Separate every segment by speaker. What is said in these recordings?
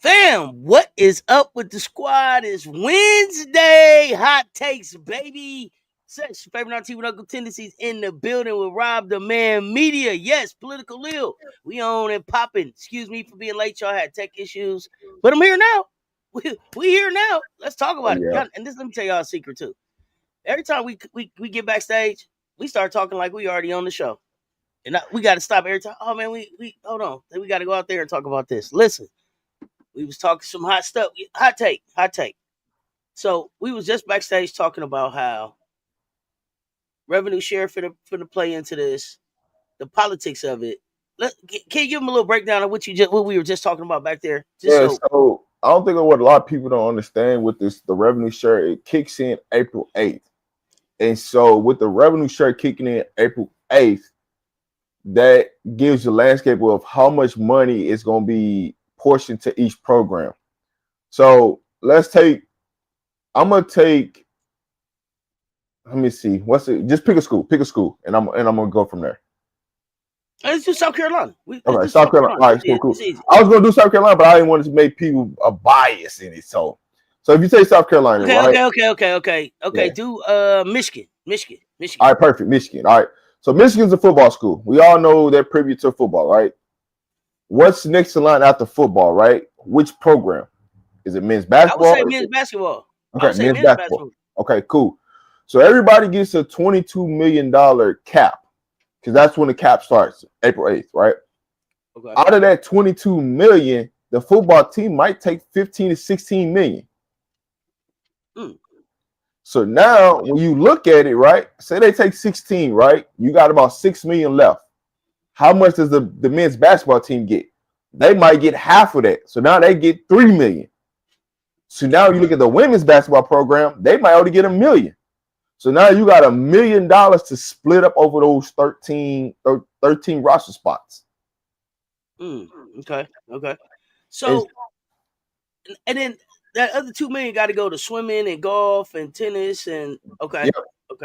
Speaker 1: Fam, what is up with the squad? It's Wednesday. Hot takes, baby. Sex, favorite on TV with Uncle Tendencies in the building with Rob the Man Media. Yes, political Lil. We on and popping. Excuse me for being late. Y'all had tech issues. But I'm here now. We here now. Let's talk
Speaker 2: Oh
Speaker 1: about it.
Speaker 2: yeah.
Speaker 1: And this, let me tell y'all a secret too. Every time we get backstage, we start talking like we already on the show. And we got to stop every time. Oh man, we hold on. We got to go out there and talk about this. Listen. We was talking some hot stuff. Hot take. So we was just backstage talking about how revenue share for the play into this, the politics of it. Can you give them a little breakdown of what we were just talking about back there? Just
Speaker 2: Yeah,
Speaker 1: so
Speaker 2: so I don't think what a lot of people don't understand with this, the revenue share, it kicks in April 8th. And so with the revenue share kicking in April 8th, that gives the landscape of how much money is going to be portioned to each program. So I'm gonna take, let me see, just pick a school, and I'm gonna go from there.
Speaker 1: let's do South Carolina. Let's
Speaker 2: Okay,
Speaker 1: do
Speaker 2: South
Speaker 1: South
Speaker 2: Carolina.
Speaker 1: Carolina.
Speaker 2: All right, cool, cool.
Speaker 1: It's easy.
Speaker 2: I was gonna do South Carolina, but I didn't want to make people a bias in it. So if you take South Carolina, right?
Speaker 1: Okay.
Speaker 2: Yeah.
Speaker 1: Do Michigan.
Speaker 2: All right, perfect. Michigan. All right. So Michigan's a football school. We all know they're privy to football, right? What's next in line after football, right? Which program? Is it men's
Speaker 1: I would
Speaker 2: basketball?
Speaker 1: say men's basketball. I
Speaker 2: Okay,
Speaker 1: would say
Speaker 2: men's
Speaker 1: men's
Speaker 2: basketball.
Speaker 1: basketball.
Speaker 2: Okay, cool. So everybody gets a $22 million cap because that's when the cap starts, April 8th, right?
Speaker 1: Okay.
Speaker 2: Out of that 22 million, the football team might take 15 to 16 million.
Speaker 1: Mm.
Speaker 2: So now when you look at it, right, say they take 16, right? You got about 6 million left. How much does the men's basketball team get? They might get half of that. So now they get 3 million. So now you look at the women's basketball program, they might only get $1 million. So now you got $1 million to split up over those 13 roster spots.
Speaker 1: Okay.
Speaker 2: And,
Speaker 1: So and then that other 2 million got to go to swimming and golf and tennis and
Speaker 2: yeah,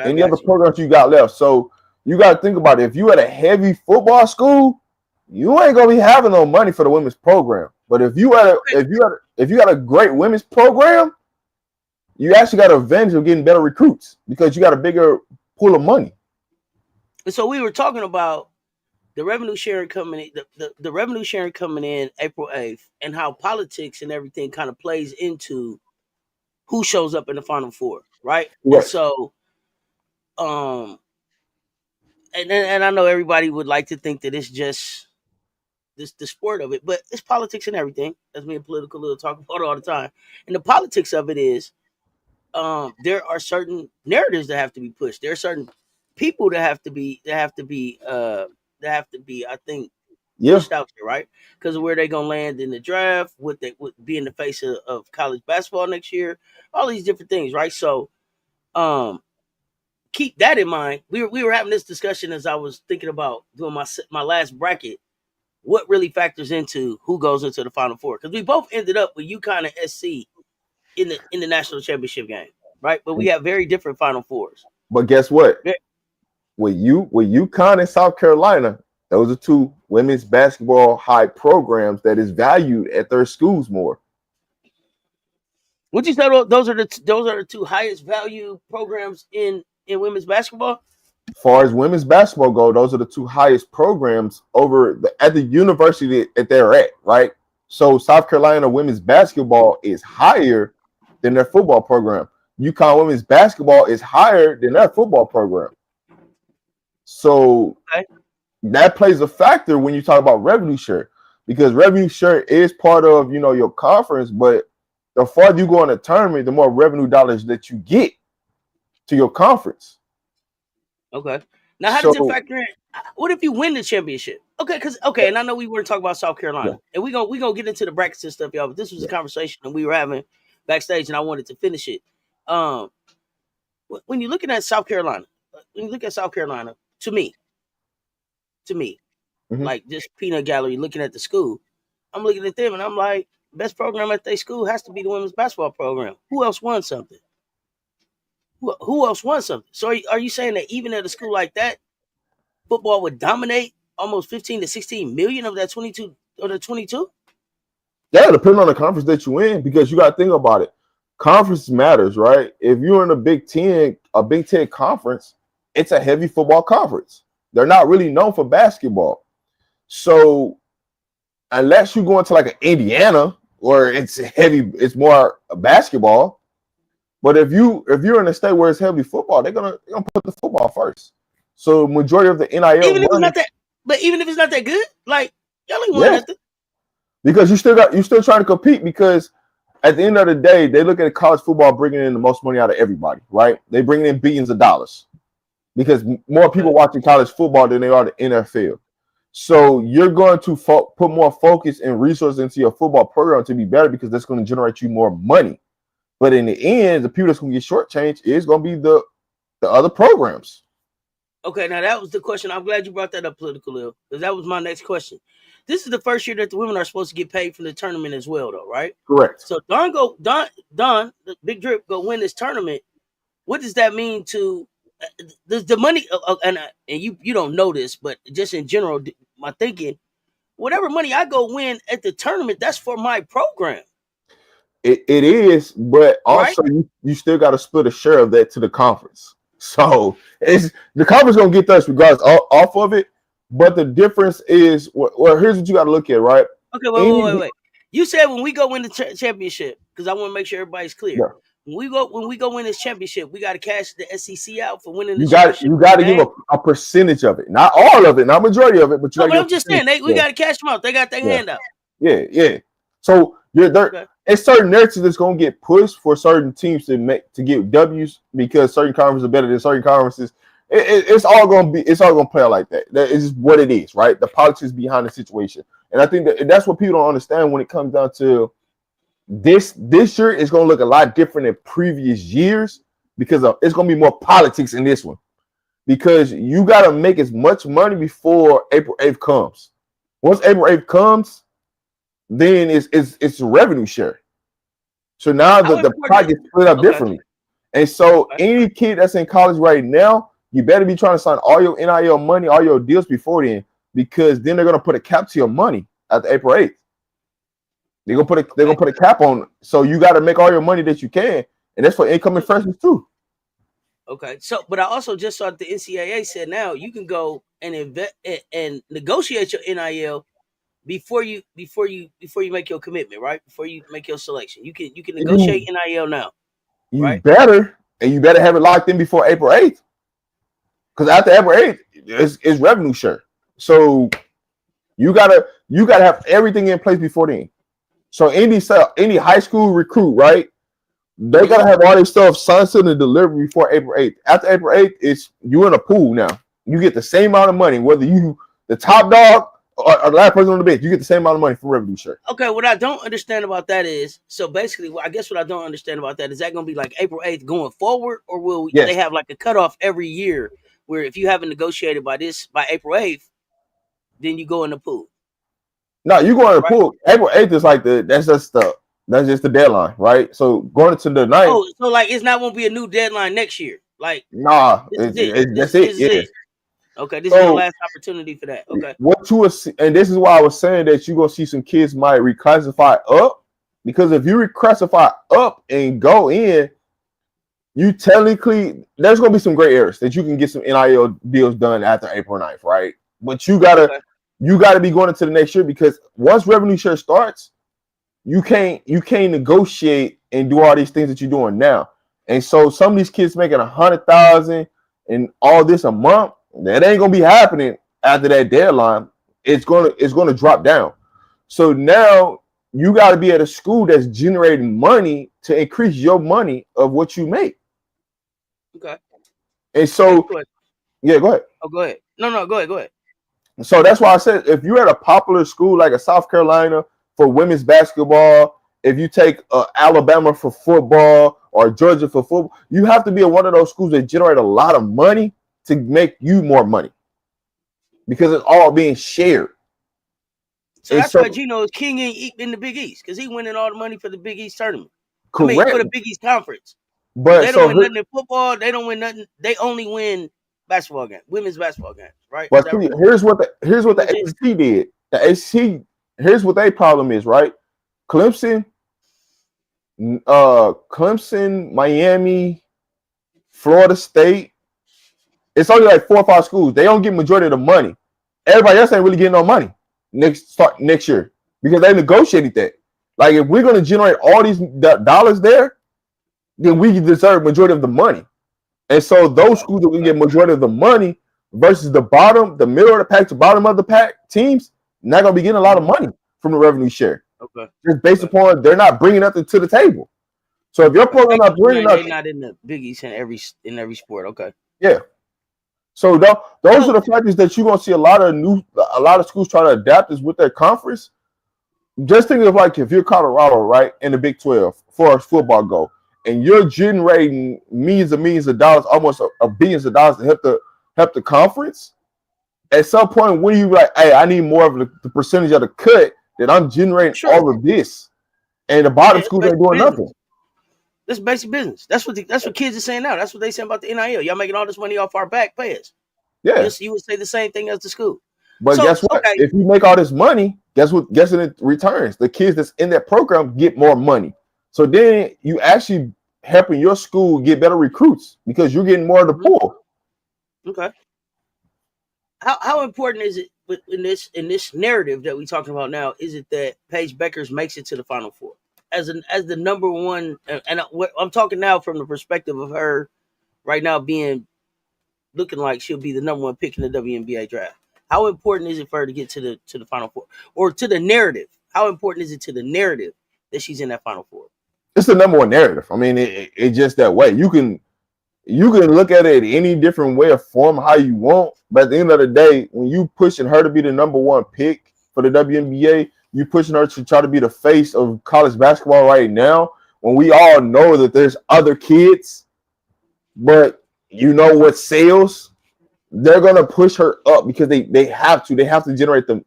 Speaker 1: I
Speaker 2: any other
Speaker 1: got you.
Speaker 2: programs you got left. So you got to think about it. If you at a heavy football school, you ain't gonna be having no money for the women's program. But if you got a great women's program, you actually got an advantage of getting better recruits because you got a bigger pool of money.
Speaker 1: And so we were talking about the revenue sharing coming in, the revenue sharing coming in April 8th, and how politics and everything kind of plays into who shows up in the Final Four, right? And
Speaker 2: Yes.
Speaker 1: so, and I know everybody would like to think that it's just the sport of it, but it's politics and everything. As me and political little talk about it all the time. And the politics of it is, there are certain narratives that have to be pushed. There are certain people that have to be I think
Speaker 2: Yeah.
Speaker 1: pushed out there, right? Because of where they're gonna land in the draft, what they would be in the face of college basketball next year, all these different things, right? So um keep that in mind. We were having this discussion as I was thinking about doing my last bracket. What really factors into who goes into the Final Four? Because we both ended up with UConn and SC in the national championship game, right? But we have very different Final Fours.
Speaker 2: But guess what? With UConn and South Carolina, those are two women's basketball high programs that is valued at their schools more.
Speaker 1: Would you say those are the two highest value programs in women's basketball?
Speaker 2: As far as women's basketball go, those are the two highest programs at the university that they're at, right? So South Carolina women's basketball is higher than their football program. UConn women's basketball is higher than their football program. So
Speaker 1: Okay.
Speaker 2: that plays a factor when you talk about revenue share, because revenue share is part of your conference, but the farther you go in the tournament, the more revenue dollars that you get to your conference.
Speaker 1: Okay. Now, how does it
Speaker 2: So
Speaker 1: factor in? What if you win the championship? And I know we were talking about South
Speaker 2: yeah,
Speaker 1: Carolina, and we gonna get into the brackets and stuff, y'all. But this was a
Speaker 2: yeah.
Speaker 1: conversation that we were having backstage, and I wanted to finish it. Um, when you're looking at South Carolina, to me,
Speaker 2: Mm-hmm.
Speaker 1: like just peanut gallery, looking at the school, I'm looking at them, and I'm like, best program at their school has to be the women's basketball program. Who else won something? Who else won something? So are you saying that even at a school like that, football would dominate almost 15 to 16 million of that 22 or the 22?
Speaker 2: Yeah, depending on the conference that you in, because you got to think about it. Conference matters, right? If you're in a Big Ten conference, it's a heavy football conference. They're not really known for basketball. So unless you go into like an Indiana where it's more basketball. But if you're in a state where it's heavy football, they're gonna put the football first. So majority of the NIL
Speaker 1: Even if it's
Speaker 2: money,
Speaker 1: not that, but even if it's not that good, like y'all ain't won
Speaker 2: yes,
Speaker 1: nothing.
Speaker 2: because you still trying to compete because at the end of the day, they look at college football bringing in the most money out of everybody, right? They bring in billions of dollars because more
Speaker 1: Okay.
Speaker 2: people watching college football than they are the NFL. So you're going to put more focus and resources into your football program to be better because that's going to generate you more money. But in the end, the people that's going to get shortchanged is going to be the other programs.
Speaker 1: Okay, now that was the question. I'm glad you brought that up, Political Ill, because that was my next question. This is the first year that the women are supposed to get paid from the tournament as well, though, right?
Speaker 2: Correct.
Speaker 1: So Don, the Big Drip go win this tournament. What does that mean to the money? And you don't know this, but just in general, my thinking, whatever money I go win at the tournament, that's for my program,
Speaker 2: It is, but
Speaker 1: right?
Speaker 2: also you still got to split a share of that to the conference. So it's the conference gonna get us regardless off of it. But the difference is, well, here's what you got to look at, right?
Speaker 1: Okay,
Speaker 2: Any,
Speaker 1: wait. You said when we go win the championship, because I want to make sure everybody's clear.
Speaker 2: yeah,
Speaker 1: When we go win this championship, we got to cash the SEC out for winning the
Speaker 2: you got
Speaker 1: championship
Speaker 2: you
Speaker 1: in
Speaker 2: got to give
Speaker 1: May.
Speaker 2: a percentage of it, not all of it, not majority of it, but you got
Speaker 1: No,
Speaker 2: to
Speaker 1: but
Speaker 2: give a
Speaker 1: I'm just
Speaker 2: percentage.
Speaker 1: saying we
Speaker 2: Yeah,
Speaker 1: got to cash them out. They got their
Speaker 2: yeah,
Speaker 1: hand out.
Speaker 2: yeah. So you're there.
Speaker 1: Okay.
Speaker 2: It's certain narratives that's gonna get pushed for certain teams to get W's because certain conferences are better than certain conferences. It's all gonna play out like that. That is what it is, right? The politics behind the situation, and I think that's what people don't understand when it comes down to this year is going to look a lot different than previous years because it's going to be more politics in this one because you got to make as much money before April 8th comes. Once April 8th comes, then it's a revenue share. So now
Speaker 1: How
Speaker 2: the
Speaker 1: important?
Speaker 2: pie gets split up
Speaker 1: Okay.
Speaker 2: differently. And so
Speaker 1: Okay.
Speaker 2: any kid that's in college right now, you better be trying to sign all your NIL money, all your deals before then, because then they're going to put a cap to your money after April 8th. They're gonna
Speaker 1: Okay.
Speaker 2: put a cap on. So you got to make all your money that you can, and that's for incoming freshmen too.
Speaker 1: Okay. So, but I also just saw that the NCAA said now you can go and invest and negotiate your NIL before you make your commitment, right? Before you make your selection, you can negotiate
Speaker 2: You
Speaker 1: NIL now,
Speaker 2: you
Speaker 1: right?
Speaker 2: better and you better have it locked in before April 8th, because after April 8th, it's revenue share. So you gotta have everything in place before then. So any high school recruit, right? They
Speaker 1: Mm-hmm.
Speaker 2: gotta have all their stuff signed and delivered before April 8th. After April 8th, it's you in a pool now. You get the same amount of money, whether you the top dog or the last person on the bench. You get the same amount of money for revenue share.
Speaker 1: Okay, what I don't understand about that is, so basically, I guess what I don't understand about that is that going to be like April 8th going forward, or will they
Speaker 2: Yes.
Speaker 1: have like a cutoff every year where if you haven't negotiated by April 8th, then you go in the pool,
Speaker 2: No, you go in the
Speaker 1: right?
Speaker 2: pool. April 8th is like that's just the deadline, right? So going into the ninth,
Speaker 1: Oh, so like it's not going to be a new deadline next year. Like
Speaker 2: nah,
Speaker 1: this is it.
Speaker 2: that's
Speaker 1: This
Speaker 2: it.
Speaker 1: is
Speaker 2: Yes.
Speaker 1: it. Okay, this is your
Speaker 2: So
Speaker 1: last opportunity for that. Okay.
Speaker 2: what you was, and this is why I was saying that you gonna see some kids might reclassify up because if you reclassify up and go in, you technically there's gonna be some gray areas that you can get some NIL deals done after April 9th, right? But
Speaker 1: Okay.
Speaker 2: you gotta be going into the next year because once revenue share starts, you can't negotiate and do all these things that you're doing now. And so some of these kids making 100,000 and all this a month, that ain't gonna be happening after that deadline. It's gonna drop down. So now you got to be at a school that's generating money to increase your money of what you make.
Speaker 1: Okay.
Speaker 2: And
Speaker 1: Next
Speaker 2: so
Speaker 1: question.
Speaker 2: yeah, go ahead.
Speaker 1: Oh, go ahead. No, go ahead. Go ahead.
Speaker 2: So that's why I said if you're at a popular school like a South Carolina for women's basketball, if you take Alabama for football or Georgia for football, you have to be at one of those schools that generate a lot of money to make you more money because it's all being shared.
Speaker 1: So
Speaker 2: And
Speaker 1: that's why
Speaker 2: so,
Speaker 1: Gino is king in the Big East because he winning all the money for the Big East tournament. I mean, for
Speaker 2: correct.
Speaker 1: the Big East conference. Because
Speaker 2: But
Speaker 1: they don't
Speaker 2: so,
Speaker 1: win nothing in football. They don't win nothing. They only win basketball games, women's basketball games, right? Is
Speaker 2: but
Speaker 1: that
Speaker 2: here's what
Speaker 1: pretty
Speaker 2: the
Speaker 1: much it?
Speaker 2: ACC did. The ACC, here's what their problem is, right? Clemson, Clemson, Miami, Florida State. It's only like 4 or 5 schools. They don't get majority of the money. Everybody else ain't really getting no money next year because they negotiated that. Like if we're gonna generate all these dollars there, then we deserve majority of the money. And so those schools that we get majority of the money versus the middle of the pack to bottom of the pack teams, not gonna be getting a lot of money from the revenue share.
Speaker 1: Okay.
Speaker 2: Just based upon they're not bringing nothing to the table. So if your program not bringing nothing,
Speaker 1: they're not in the Big East in every sport. Okay.
Speaker 2: Yeah. So those are the factors that you're gonna see a lot of schools try to adapt is with their conference. Just think of like if you're Colorado, right, in the Big 12 for a football goal, and you're generating millions of dollars, almost a billions of dollars to help the conference. At some point, when you like, hey, I need more of the percentage of the cut that I'm generating all of this, and the bottom schools ain't doing nothing.
Speaker 1: That's basic business. That's what kids are saying now. That's what they saying about the NIL. Y'all making all this money off our back, pay us.
Speaker 2: Yeah,
Speaker 1: you would say the same thing as the school.
Speaker 2: But guess what? Okay. If you make all this money, guess what it returns? The kids that's in that program get more money. So then you actually helping your school get better recruits because you're getting more of the pool.
Speaker 1: Okay. How important is it in this narrative that we're talking about now? Is it that Paige Beckers makes it to the Final Four as the number one? And I'm talking now from the perspective of her right now looking like she'll be the number one pick in the WNBA draft. How important is it for her to get to the Final Four or to the narrative? How important is it to the narrative that she's in that Final Four?
Speaker 2: It's the number one narrative. I mean, it's just that way. You can look at it any different way or form how you want. But at the end of the day, when you pushing her to be the number one pick for the WNBA, you pushing her to try to be the face of college basketball right now, when we all know that there's other kids, but you know what sells? They're going to push her up because they have to. They have to generate them.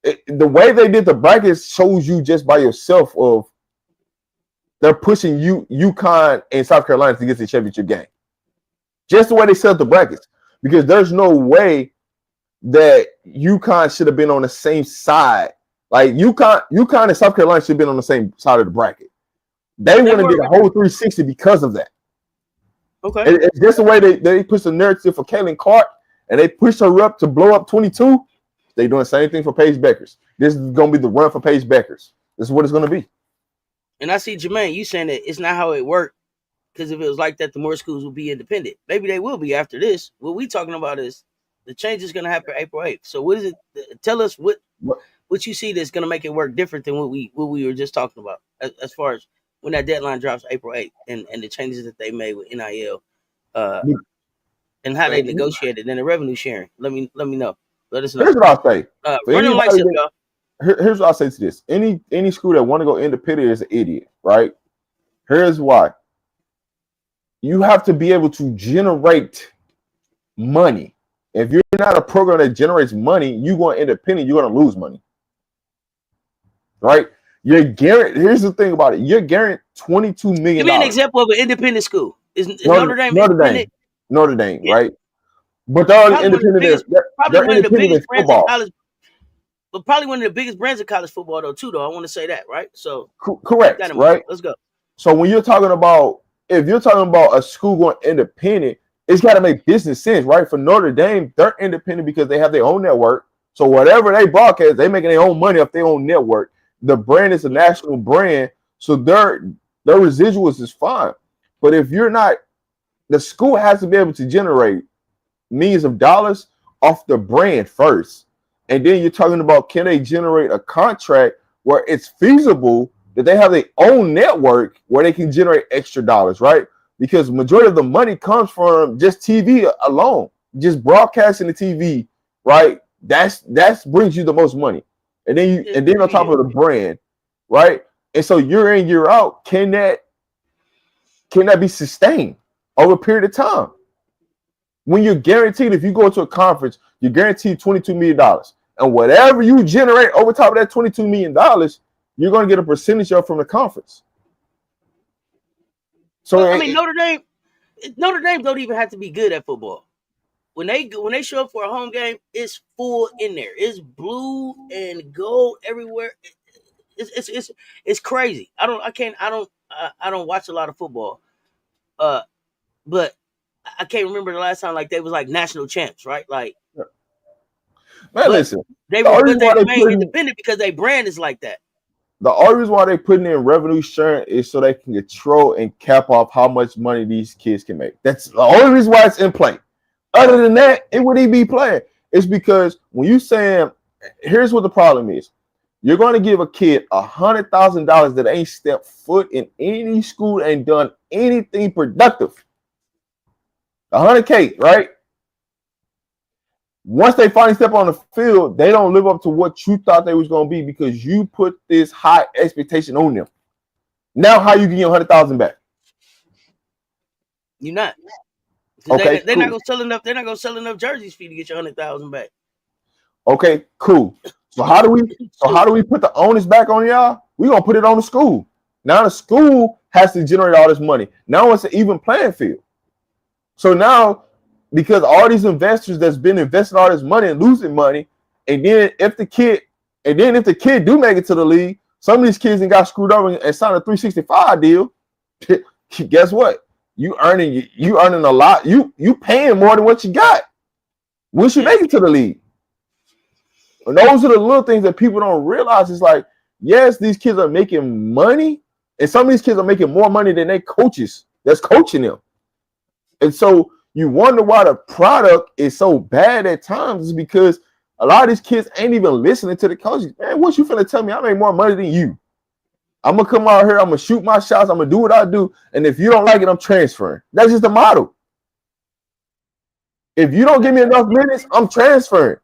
Speaker 2: The way they did the brackets shows you just by yourself of they're pushing UConn and South Carolina to get to the championship game. Just the way they set up the brackets. Because there's no way that UConn should have been on the same side. Like UConn and South Carolina should have been on the same side of the bracket. They want to get a whole 360 because of that.
Speaker 1: Okay.
Speaker 2: It's just the way they push the narrative for Caitlin Clark and they push her up to blow up 22. They're doing the same thing for Paige Beckers. This is going to be the run for Paige Beckers. This is what it's going to be.
Speaker 1: And I see, Jermaine, you saying that it's not how it worked. Because if it was like that, the more schools will be independent. Maybe they will be after this. What we talking about is the change is going to happen April 8th. So what is it? Tell us what you see that's going to make it work different than what we were just talking about as far as when that deadline drops April 8th and the changes that they made with NIL and how they negotiated and the revenue sharing. Let me know. Let us know.
Speaker 2: Here's what I'll say. Here's what I'll say to this. Any school that want to go independent is an idiot, right? Here's why. You have to be able to generate money. If you're not a program that generates money, you going independent, you're going to lose money. Right? Here's the thing about it. You're guaranteed $22 million.
Speaker 1: Give me an example of an independent school. Is Notre Dame
Speaker 2: independent? Notre Dame, yeah. Right? But they're independent. They're independent in football.
Speaker 1: But probably one of the biggest brands of college football, though. I want to say that, right? So
Speaker 2: correct, right?
Speaker 1: Let's go.
Speaker 2: So when you're talking about if you're talking about a school going independent, it's got to make business sense, right? For Notre Dame, they're independent because they have their own network. So whatever they broadcast, they're making their own money off their own network. The brand is a national brand, so their residuals is fine. But if you're not, the school has to be able to generate millions of dollars off the brand first. And then you're talking about, can they generate a contract where it's feasible that they have their own network where they can generate extra dollars, right? Because majority of the money comes from just TV alone, just broadcasting the TV, right? That's brings you the most money. And then on top of the brand, right? And so year in, year out, can that be sustained over a period of time? When you're guaranteed, if you go to a conference, you're guaranteed $22 million. And whatever you generate over top of that $22 million, you're going to get a percentage of from the conference. So
Speaker 1: I mean, Notre Dame don't even have to be good at football. When they show up for a home game, it's full in there. It's blue and gold everywhere. It's crazy. I don't watch a lot of football. But I can't remember the last time like they was like national champs, right? Like,
Speaker 2: Man,
Speaker 1: but
Speaker 2: listen.
Speaker 1: they
Speaker 2: The only
Speaker 1: but
Speaker 2: reason
Speaker 1: they
Speaker 2: why they
Speaker 1: remain
Speaker 2: putting
Speaker 1: independent because they brand is like that.
Speaker 2: the only reason why they putting in revenue sharing is so they can control and cap off how much money these kids can make. That's the only reason why it's in play. Other than that, it wouldn't even be playing. It's because when you saying, here's what the problem is. You're going to give a kid $100,000 that ain't stepped foot in any school, ain't done anything productive. 100K, right? Once they finally step on the field, they don't live up to what you thought they was going to be because you put this high expectation on them. Now, how you get your 100,000 back?
Speaker 1: You're not.
Speaker 2: Okay,
Speaker 1: They're not
Speaker 2: cool.
Speaker 1: gonna sell enough. They're not gonna sell enough jerseys for you to get your 100,000 back.
Speaker 2: Okay, cool. So how do we? So how do we put the onus back on y'all? We gonna put it on the school. Now the school has to generate all this money. Now it's an even playing field. So now, because all these investors that's been investing all this money and losing money, and then if the kid do make it to the league, some of these kids got screwed over and signed a 365 deal. Guess what? You earning a lot. You paying more than what you got. Once you make it to the league. And those are the little things that people don't realize. It's like, yes, these kids are making money, and some of these kids are making more money than their coaches that's coaching them. And so you wonder why the product is so bad at times is because a lot of these kids ain't even listening to the coaches. Man, what you finna tell me? I make more money than you. I'm gonna come out here, I'm gonna shoot my shots, I'm gonna do what I do, and if you don't like it, I'm transferring. That's just the model. If you don't give me enough minutes, I'm transferring.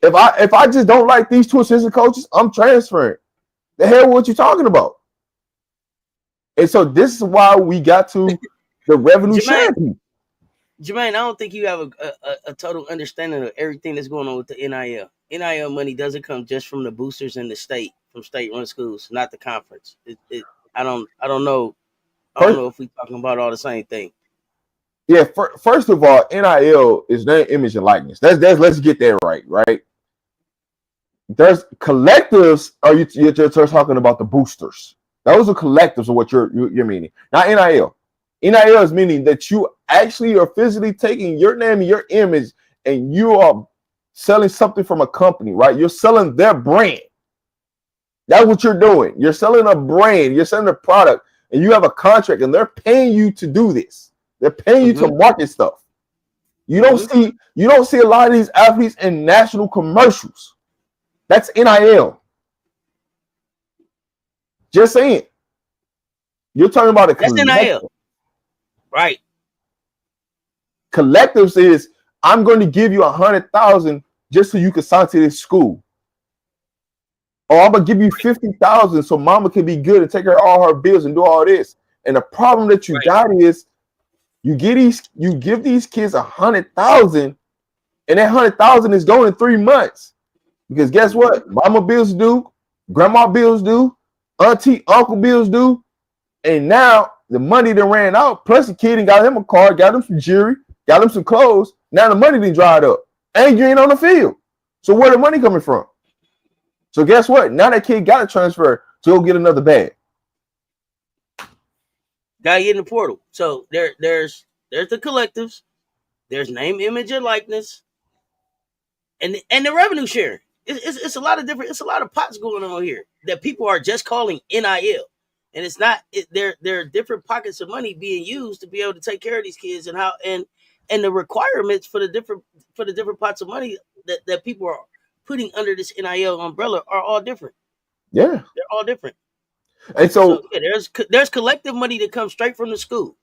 Speaker 2: If I just don't like these two assistant coaches, I'm transferring. The hell, what you talking about? And so this is why we got to the revenue sharing.
Speaker 1: Jermaine, I don't think you have a total understanding of everything that's going on with the NIL. NIL money doesn't come just from the boosters in the state, from state-run schools, not the conference. I don't know. I don't know if we talking about all the same thing.
Speaker 2: Yeah, first of all, NIL is name, image, and likeness. That's let's get that right. There's collectives. You're talking about the boosters? Those are collectives of what you're meaning. Not NIL. NIL is meaning that you actually are physically taking your name and your image, and you are selling something from a company, right? You're selling their brand. That's what you're doing. You're selling a brand. You're selling a product, and you have a contract, and they're paying you to do this. They're paying you to market stuff. You don't see a lot of these athletes in national commercials. That's NIL. Just saying. You're talking about a
Speaker 1: collective. That's NIL. Right.
Speaker 2: Collectives is I'm going to give you 100,000 just so you can sign to this school. Or I'm gonna give you 50,000 so mama can be good and take care of all her bills and do all this. And the problem that you got is you give these kids 100,000, and that 100,000 is going in 3 months. Because guess what? Mama bills due, grandma bills due, auntie, uncle bills due, and now the money that ran out, plus the kid and got him a car, got him some jewelry, got him some clothes. Now the money done dried up, and you ain't on the field. So where the money coming from? So guess what? Now that kid got to transfer to go get another bag.
Speaker 1: Got to get in the portal. So there's the collectives, there's name, image, and likeness, and the revenue sharing. It's a lot of different. It's a lot of pots going on here that people are just calling NIL, and it's not. There are different pockets of money being used to be able to take care of these kids, and how and the requirements for the different pots of money that people are putting under this NIL umbrella are all different.
Speaker 2: Yeah,
Speaker 1: they're all different.
Speaker 2: And so
Speaker 1: yeah, there's collective money that comes straight from the school.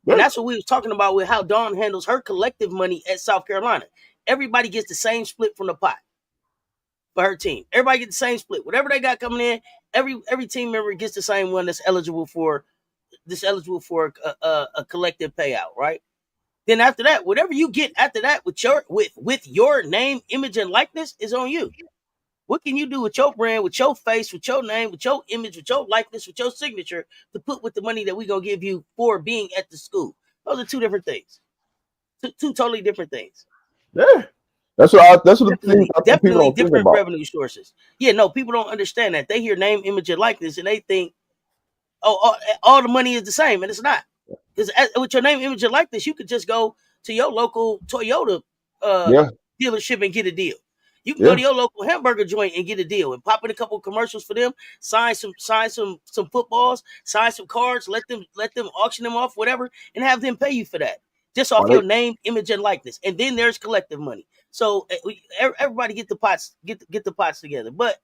Speaker 1: And that's what we was talking about with how Dawn handles her collective money at South Carolina. Everybody gets the same split from the pot for her team. Everybody gets the same split. Whatever they got coming in, every team member gets the same one that's eligible for a collective payout, right? Then after that, whatever you get after that with your name, image, and likeness is on you. What can you do with your brand, with your face, with your name, with your image, with your likeness, with your signature to put with the money that we gonna give you for being at the school? Those are two different things. Two totally different things.
Speaker 2: Yeah. That's what the things I think people
Speaker 1: Definitely
Speaker 2: don't think
Speaker 1: different
Speaker 2: about.
Speaker 1: revenue sources. Yeah, no, people don't understand that. They hear name, image, and likeness, and they think, oh, all the money is the same, and it's not. Because with your name, image, and likeness, you could just go to your local Toyota uh,
Speaker 2: Yeah,
Speaker 1: dealership and get a deal. You can go
Speaker 2: yeah.
Speaker 1: to your local hamburger joint and get a deal, and pop in a couple of commercials for them. Sign some footballs, sign some cards. Let them auction them off, whatever, and have them pay you for that, just off
Speaker 2: Are
Speaker 1: your
Speaker 2: they?
Speaker 1: name, image, and likeness. And then there's collective money. So everybody get the pots get the pots together. But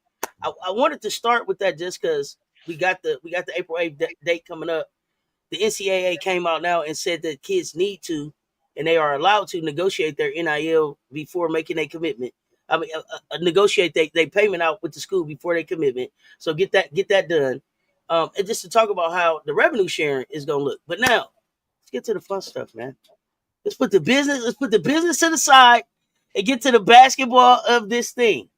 Speaker 1: I wanted to start with that just because we got the April 8th date coming up. The NCAA came out now and said that kids need to, and they are allowed to negotiate their NIL before making a commitment. I mean, negotiate they payment out with the school before they commitment. So get that done, and just to talk about how the revenue sharing is gonna look. But now let's get to the fun stuff, man. Let's put the business to the side and get to the basketball of this thing.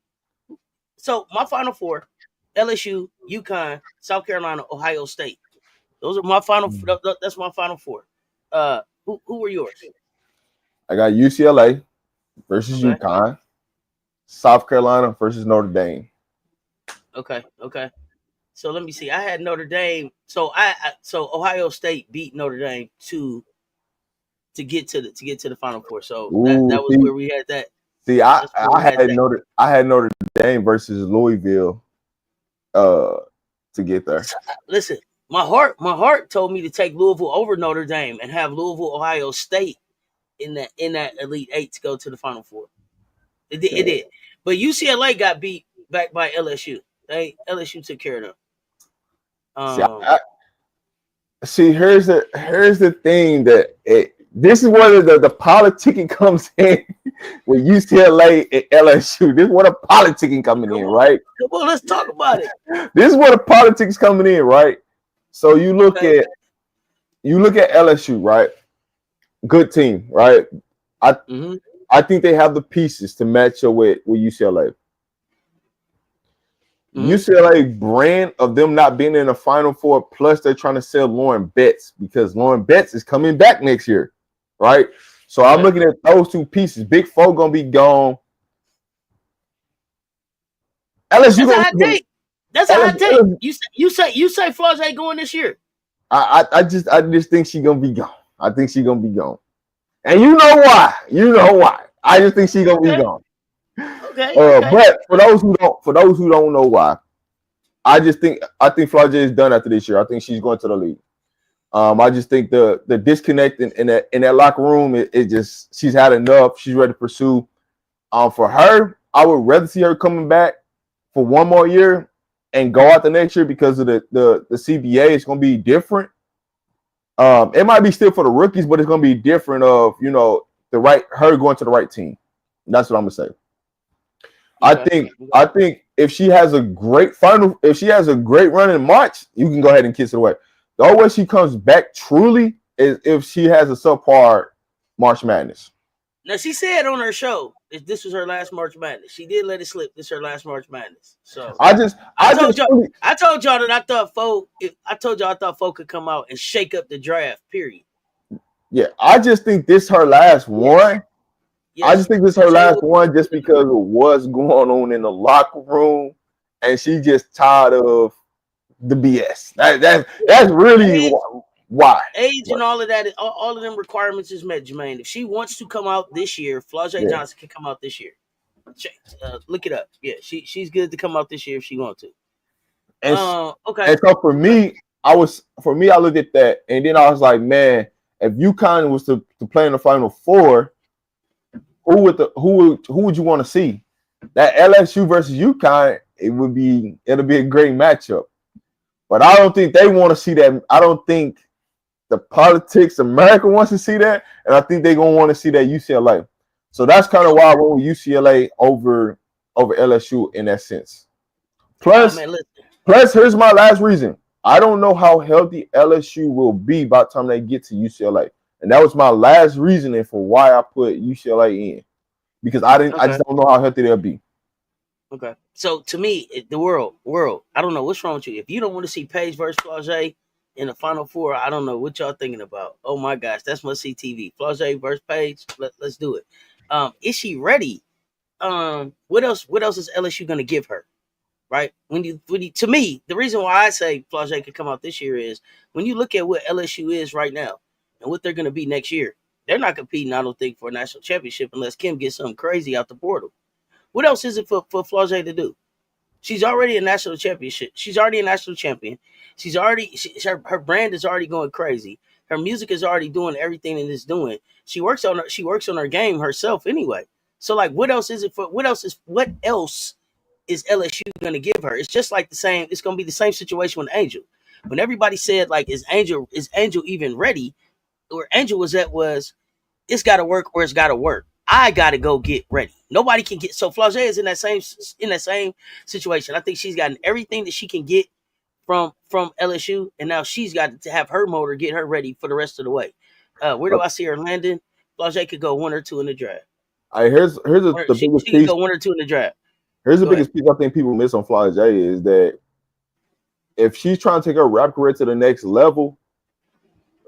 Speaker 1: So my final four: LSU, UConn, South Carolina, Ohio State. Those are my final. That's my final four. Who were yours?
Speaker 2: I got UCLA versus
Speaker 1: Okay,
Speaker 2: UConn, South Carolina versus Notre Dame.
Speaker 1: okay. So let me see. I had Notre Dame. So so Ohio State beat Notre Dame to get to the final four. So
Speaker 2: Ooh,
Speaker 1: that was where we had that.
Speaker 2: see,
Speaker 1: That's where we had that.
Speaker 2: I had Notre Dame versus Louisville, uh, to get there.
Speaker 1: Listen, my heart told me to take Louisville over Notre Dame and have Louisville Ohio State in that Elite Eight to go to the Final Four. It did, but UCLA got beat back by LSU. LSU took care of them.
Speaker 2: See,
Speaker 1: Um,
Speaker 2: see, here's the thing this is where the politicking comes in with UCLA and LSU. This is where the politicking coming in, right?
Speaker 1: Come on, let's talk about it.
Speaker 2: This is where the politics coming in, right? So
Speaker 1: Okay.
Speaker 2: you look at LSU, right? Good team, right? I
Speaker 1: Mm-hmm.
Speaker 2: I think they have the pieces to match up with UCLA.
Speaker 1: Mm-hmm.
Speaker 2: UCLA brand of them not being in the Final Four, plus they're trying to sell Lauren Betts because Lauren Betts is coming back next year, right? So I'm looking at those two pieces. Big Four gonna be gone. LSU
Speaker 1: That's a
Speaker 2: gonna
Speaker 1: hot
Speaker 2: be
Speaker 1: take. That's a hot take.
Speaker 2: LSU,
Speaker 1: You say Flage going this year.
Speaker 2: I just think she gonna be gone. I think she gonna be gone. And you know why? You know why. I just think she gonna be
Speaker 1: Okay.
Speaker 2: gone.
Speaker 1: Okay.
Speaker 2: But for those who don't know why, I think Flage is done after this year. I think she's going to the league. I just think the disconnect in that locker room, it just she's had enough. She's ready to pursue. For her, I would rather see her coming back for one more year and go out the next year because of the CBA. It's going to be different. It might be still for the rookies, but it's going to be different. Of her going to the right team. That's what I'm gonna say. I think if she has a great run in March, you can go ahead and kiss it away. The only way she comes back truly is if she has a subpar March Madness.
Speaker 1: Now she said on her show this was her last March Madness. She did let it slip. This is her last March Madness. So
Speaker 2: I told
Speaker 1: y'all that I thought I told y'all I thought Foe could come out and shake up the draft. Period.
Speaker 2: Yeah, I just think this her last one.
Speaker 1: Yes.
Speaker 2: I just think this her last one just because of what's going on in the locker room, and she just tired of the BS. That's really why.
Speaker 1: Age and all of that, all of them requirements is met, Jermaine. If she wants to come out this year, Flage Johnson can come out this year. Look it up. Yeah, she's good to come out this year if she wants to. Okay.
Speaker 2: And so for me, I looked at that, and then I was like, man, if UConn was to play in the Final Four, who would you want to see? That LSU versus UConn, it'll be a great matchup. But I don't think they want to see that. I don't think the politics America wants to see that, and I think they're gonna want to see that UCLA. So that's kind of why I went with UCLA over LSU in that sense. Plus, here's my last reason. I don't know how healthy LSU will be by the time they get to UCLA. And that was my last reasoning for why I put UCLA in. Because I just don't know how healthy they'll be.
Speaker 1: Okay. So to me, the world, I don't know what's wrong with you. If you don't want to see Paige versus Flage in the Final Four, I don't know what y'all thinking about. Oh my gosh, that's must see TV. Flage versus Paige. Let's do it. Is she ready What else? What else is LSU going to give her? Right? To me, the reason why I say Flau'jae could come out this year is when you look at what LSU is right now and what they're going to be next year. They're not competing, I don't think, for a national championship unless Kim gets something crazy out the portal. What else is it for Flau'jae to do? She's already a national championship. She's already a national champion. Her brand is already going crazy. Her music is already doing everything it is doing. She works on her game herself anyway. So like, what else is it for? What else is LSU going to give her? It's just like the same. It's going to be the same situation with Angel. When everybody said like, is Angel even ready? Where Angel was it's got to work or it's got to work. I got to go get ready. Nobody can get. So Flau'jae is in that same situation. I think she's gotten everything that she can get from LSU, and now she's got to have her motor get her ready for the rest of the way. Where do I see her landing? Flau'jae could go 1 or 2 in the draft.
Speaker 2: All right, here's the biggest
Speaker 1: she
Speaker 2: piece.
Speaker 1: Could go 1 or 2 in the draft.
Speaker 2: Here's the biggest piece I think people miss on Flau'jae is that if she's trying to take her rap career to the next level,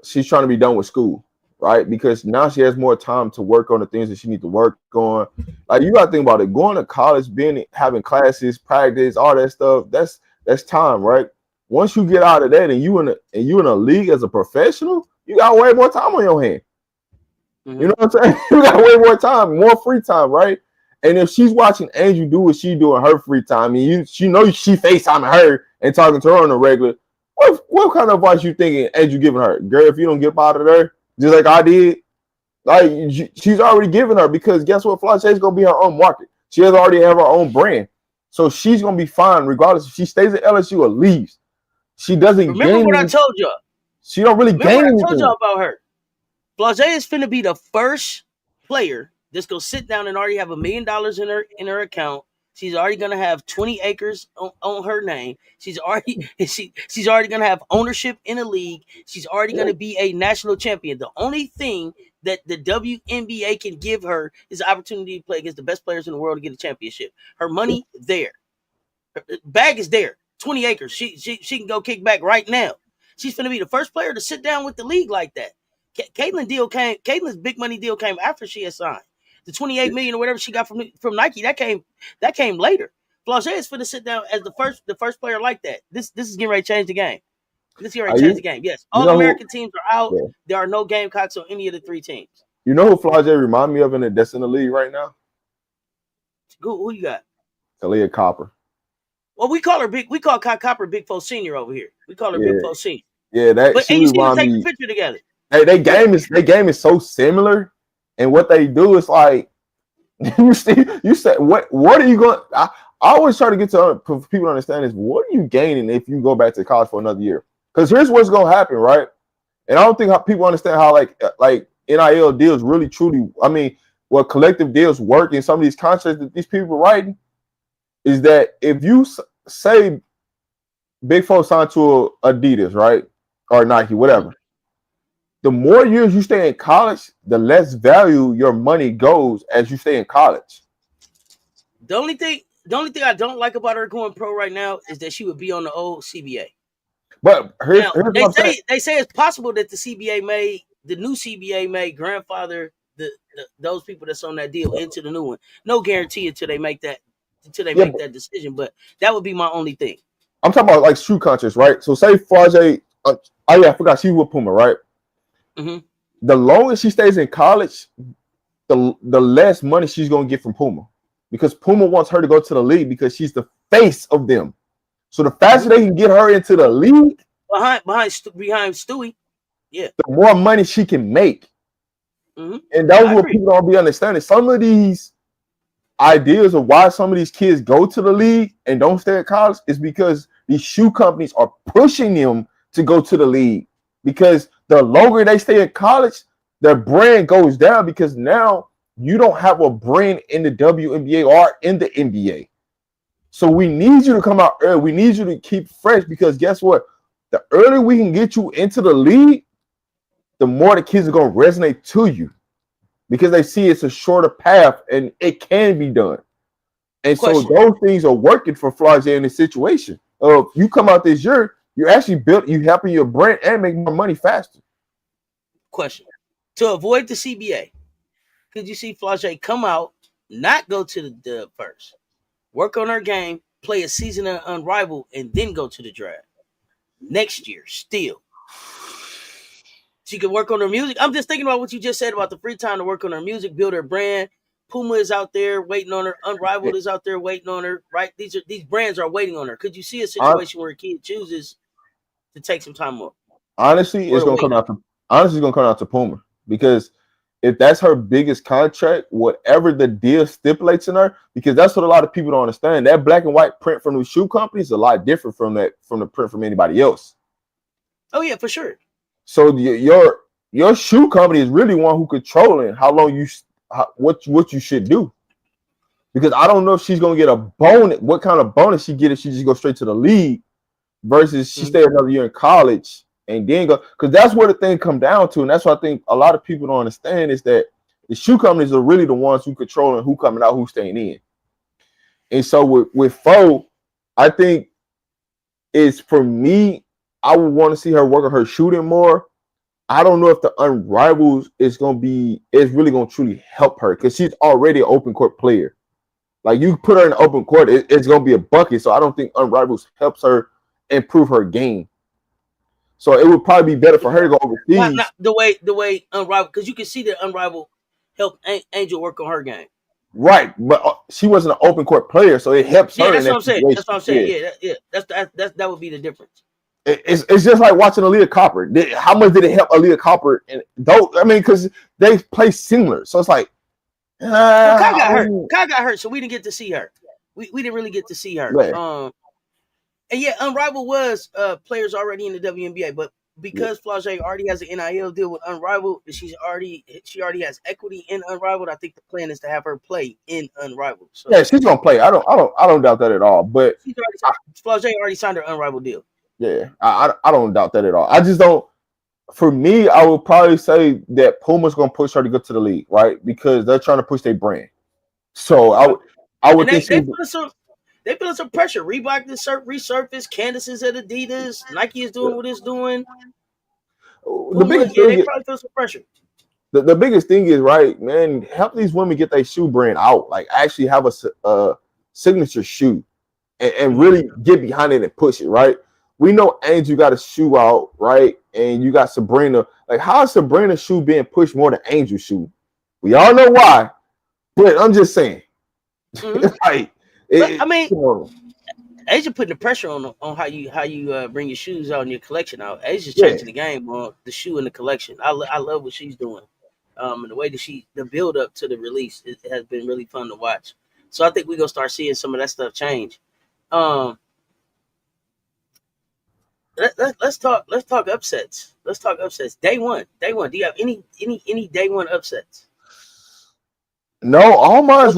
Speaker 2: she's trying to be done with school, right? Because now she has more time to work on the things that she needs to work on. Like, you gotta think about it. Going to college, having classes, practice, all that stuff, that's time, right? Once you get out of that and you in a league as a professional, you got way more time on your hand. Mm-hmm. You know what I'm saying? You got way more time, more free time, right? And if she's watching Angel do what she do in her free time, and she knows she FaceTiming her and talking to her on a regular, what kind of advice you thinking Angel giving her? Girl, if you don't get out of there, just like I did, like she's already giving her, because guess what? Flau'jae is gonna be her own market. She has already have her own brand, so she's gonna be fine regardless if she stays at LSU or leaves. She doesn't.
Speaker 1: Remember what I told y'all.
Speaker 2: She don't really gain anything.
Speaker 1: I told y'all about her. Flau'jae is finna be the first player that's gonna sit down and already have $1 million in her account. She's already gonna have 20 acres on her name. She's already gonna have ownership in a league. She's already gonna be a national champion. The only thing that the WNBA can give her is the opportunity to play against the best players in the world to get a championship. Her money there, her bag is there. 20 acres. She can go kick back right now. She's gonna be the first player to sit down with the league like that. Caitlin's big money deal came after she had signed. The $28 million or whatever she got from Nike, that came later. Flau'jae is finna sit down as the first player like that. This is getting ready to change the game. This is getting ready to change the game. Yes, all American teams are out. Yeah. There are no Gamecocks on any of the 3 teams.
Speaker 2: You know who Flau'jae remind me of that's in the league right now?
Speaker 1: Who you got?
Speaker 2: Kalia Copper.
Speaker 1: Well, we call Copper Big Foe Senior over here. We call her Big Foe Senior.
Speaker 2: Yeah,
Speaker 1: and you see them take the picture together.
Speaker 2: They game is so similar, and what they do is like you said what are you going? I always try to get to people to understand is what are you gaining if you go back to college for another year? Because here's what's going to happen, right? And I don't think people understand how like NIL deals really truly. I mean, what collective deals work in some of these contracts that these people are writing is that if you say Big Four signed to Adidas, right, or Nike, whatever. The more years you stay in college, the less value your money goes as you stay in college.
Speaker 1: The only thing I don't like about her going pro right now is that she would be on the old CBA.
Speaker 2: But here's
Speaker 1: they say it's possible that the new CBA may grandfather those people that's on that deal into the new one. No guarantee until they make that that decision. But that would be my only thing.
Speaker 2: I'm talking about like true contracts, right? So say Flau'jae, I forgot she was with Puma, right?
Speaker 1: Mm-hmm.
Speaker 2: The longer she stays in college, the less money she's gonna get from Puma, because Puma wants her to go to the league because she's the face of them. So the faster they can get her into the league,
Speaker 1: behind Stewie, the
Speaker 2: more money she can make.
Speaker 1: Mm-hmm.
Speaker 2: And that's what people don't be understanding. Some of these ideas of why some of these kids go to the league and don't stay at college is because these shoe companies are pushing them to go to the league, because the longer they stay in college, their brand goes down, because now you don't have a brand in the WNBA or in the NBA. So we need you to come out early. We need you to keep fresh, because guess what? The earlier we can get you into the league, the more the kids are going to resonate to you, because they see it's a shorter path and it can be done. And so those things are working for Flau'jae in this situation. You come out this year, you're actually you helping your brand and make more money faster.
Speaker 1: Question: to avoid the CBA, could you see Flau'jae come out not go to the dub first. Work on her game, play a season of Unrivaled, and then go to the draft next year. Still, she could work on her music. I'm just thinking about what you just said about the free time to work on her music, build her brand. Puma is out there waiting on her. Unrivaled is out there waiting on her. Right? These brands are waiting on her. Could you see a situation where a kid chooses to take some time off?
Speaker 2: Honestly, it's gonna come out to Puma, because if that's her biggest contract, whatever the deal stipulates in her, because that's what a lot of people don't understand. That black and white print from the shoe company is a lot different from the print from anybody else.
Speaker 1: Oh yeah, for sure.
Speaker 2: So your shoe company is really one who controlling how long what you should do. Because I don't know if she's gonna get a bonus, what kind of bonus she get if she just go straight to the league versus she stay another year in college and then go, because that's where the thing come down to. And that's what I think a lot of people don't understand, is that the shoe companies are really the ones who controlling who coming out, who's staying in. And so with Fo, I think it's, for me, I would want to see her work on her shooting more. I don't know if the Unrivals is really gonna truly help her, because she's already an open court player. Like, you put her in open court, it's gonna be a bucket. So I don't think Unrivals helps her improve her game. So it would probably be better for her to go overseas.
Speaker 1: Not the way Unrivaled, because you can see that Unrivaled helped Angel work on her game.
Speaker 2: Right, but she wasn't an open court player, so it helps her.
Speaker 1: That's what I'm saying. That's what I'm saying. Yeah. That would be the difference.
Speaker 2: It's just like watching Aaliyah Copper. How much did it help Aaliyah Copper? And because they play similar, so it's like,
Speaker 1: Kai got hurt. Kai got hurt, so we didn't get to see her. We didn't really get to see her.
Speaker 2: Right.
Speaker 1: And yeah, Unrivaled was players already in the WNBA, but because Flau'jae already has an NIL deal with Unrivaled, she already has equity in Unrivaled. I think the plan is to have her play in Unrivaled. So,
Speaker 2: yeah, she's gonna play. I don't doubt that at all. But
Speaker 1: Flau'jae already signed her Unrivaled deal.
Speaker 2: Yeah, I don't doubt that at all. I just don't. For me, I would probably say that Puma's gonna push her to go to the league, right? Because they're trying to push their brand. So I would think
Speaker 1: they put some pressure. Reebok resurfaced. Candace is at Adidas. Nike is doing what it's doing.
Speaker 2: The biggest thing
Speaker 1: they probably feel some pressure.
Speaker 2: The biggest thing is, right, man, help these women get their shoe brand out. Like, actually have a signature shoe and really get behind it and push it, right? We know Angel got a shoe out, right? And you got Sabrina. Like, how is Sabrina's shoe being pushed more than Angel's shoe? We all know why, but I'm just saying.
Speaker 1: Asia putting the pressure on how you bring your shoes out and your collection out. Asia's changing the game on the shoe and the collection. I love what she's doing. And the way that the build up to the release, it has been really fun to watch. So I think we're gonna start seeing some of that stuff change. Let's talk upsets. Let's talk upsets. Day one. Do you have any day one upsets?
Speaker 2: No, all mine's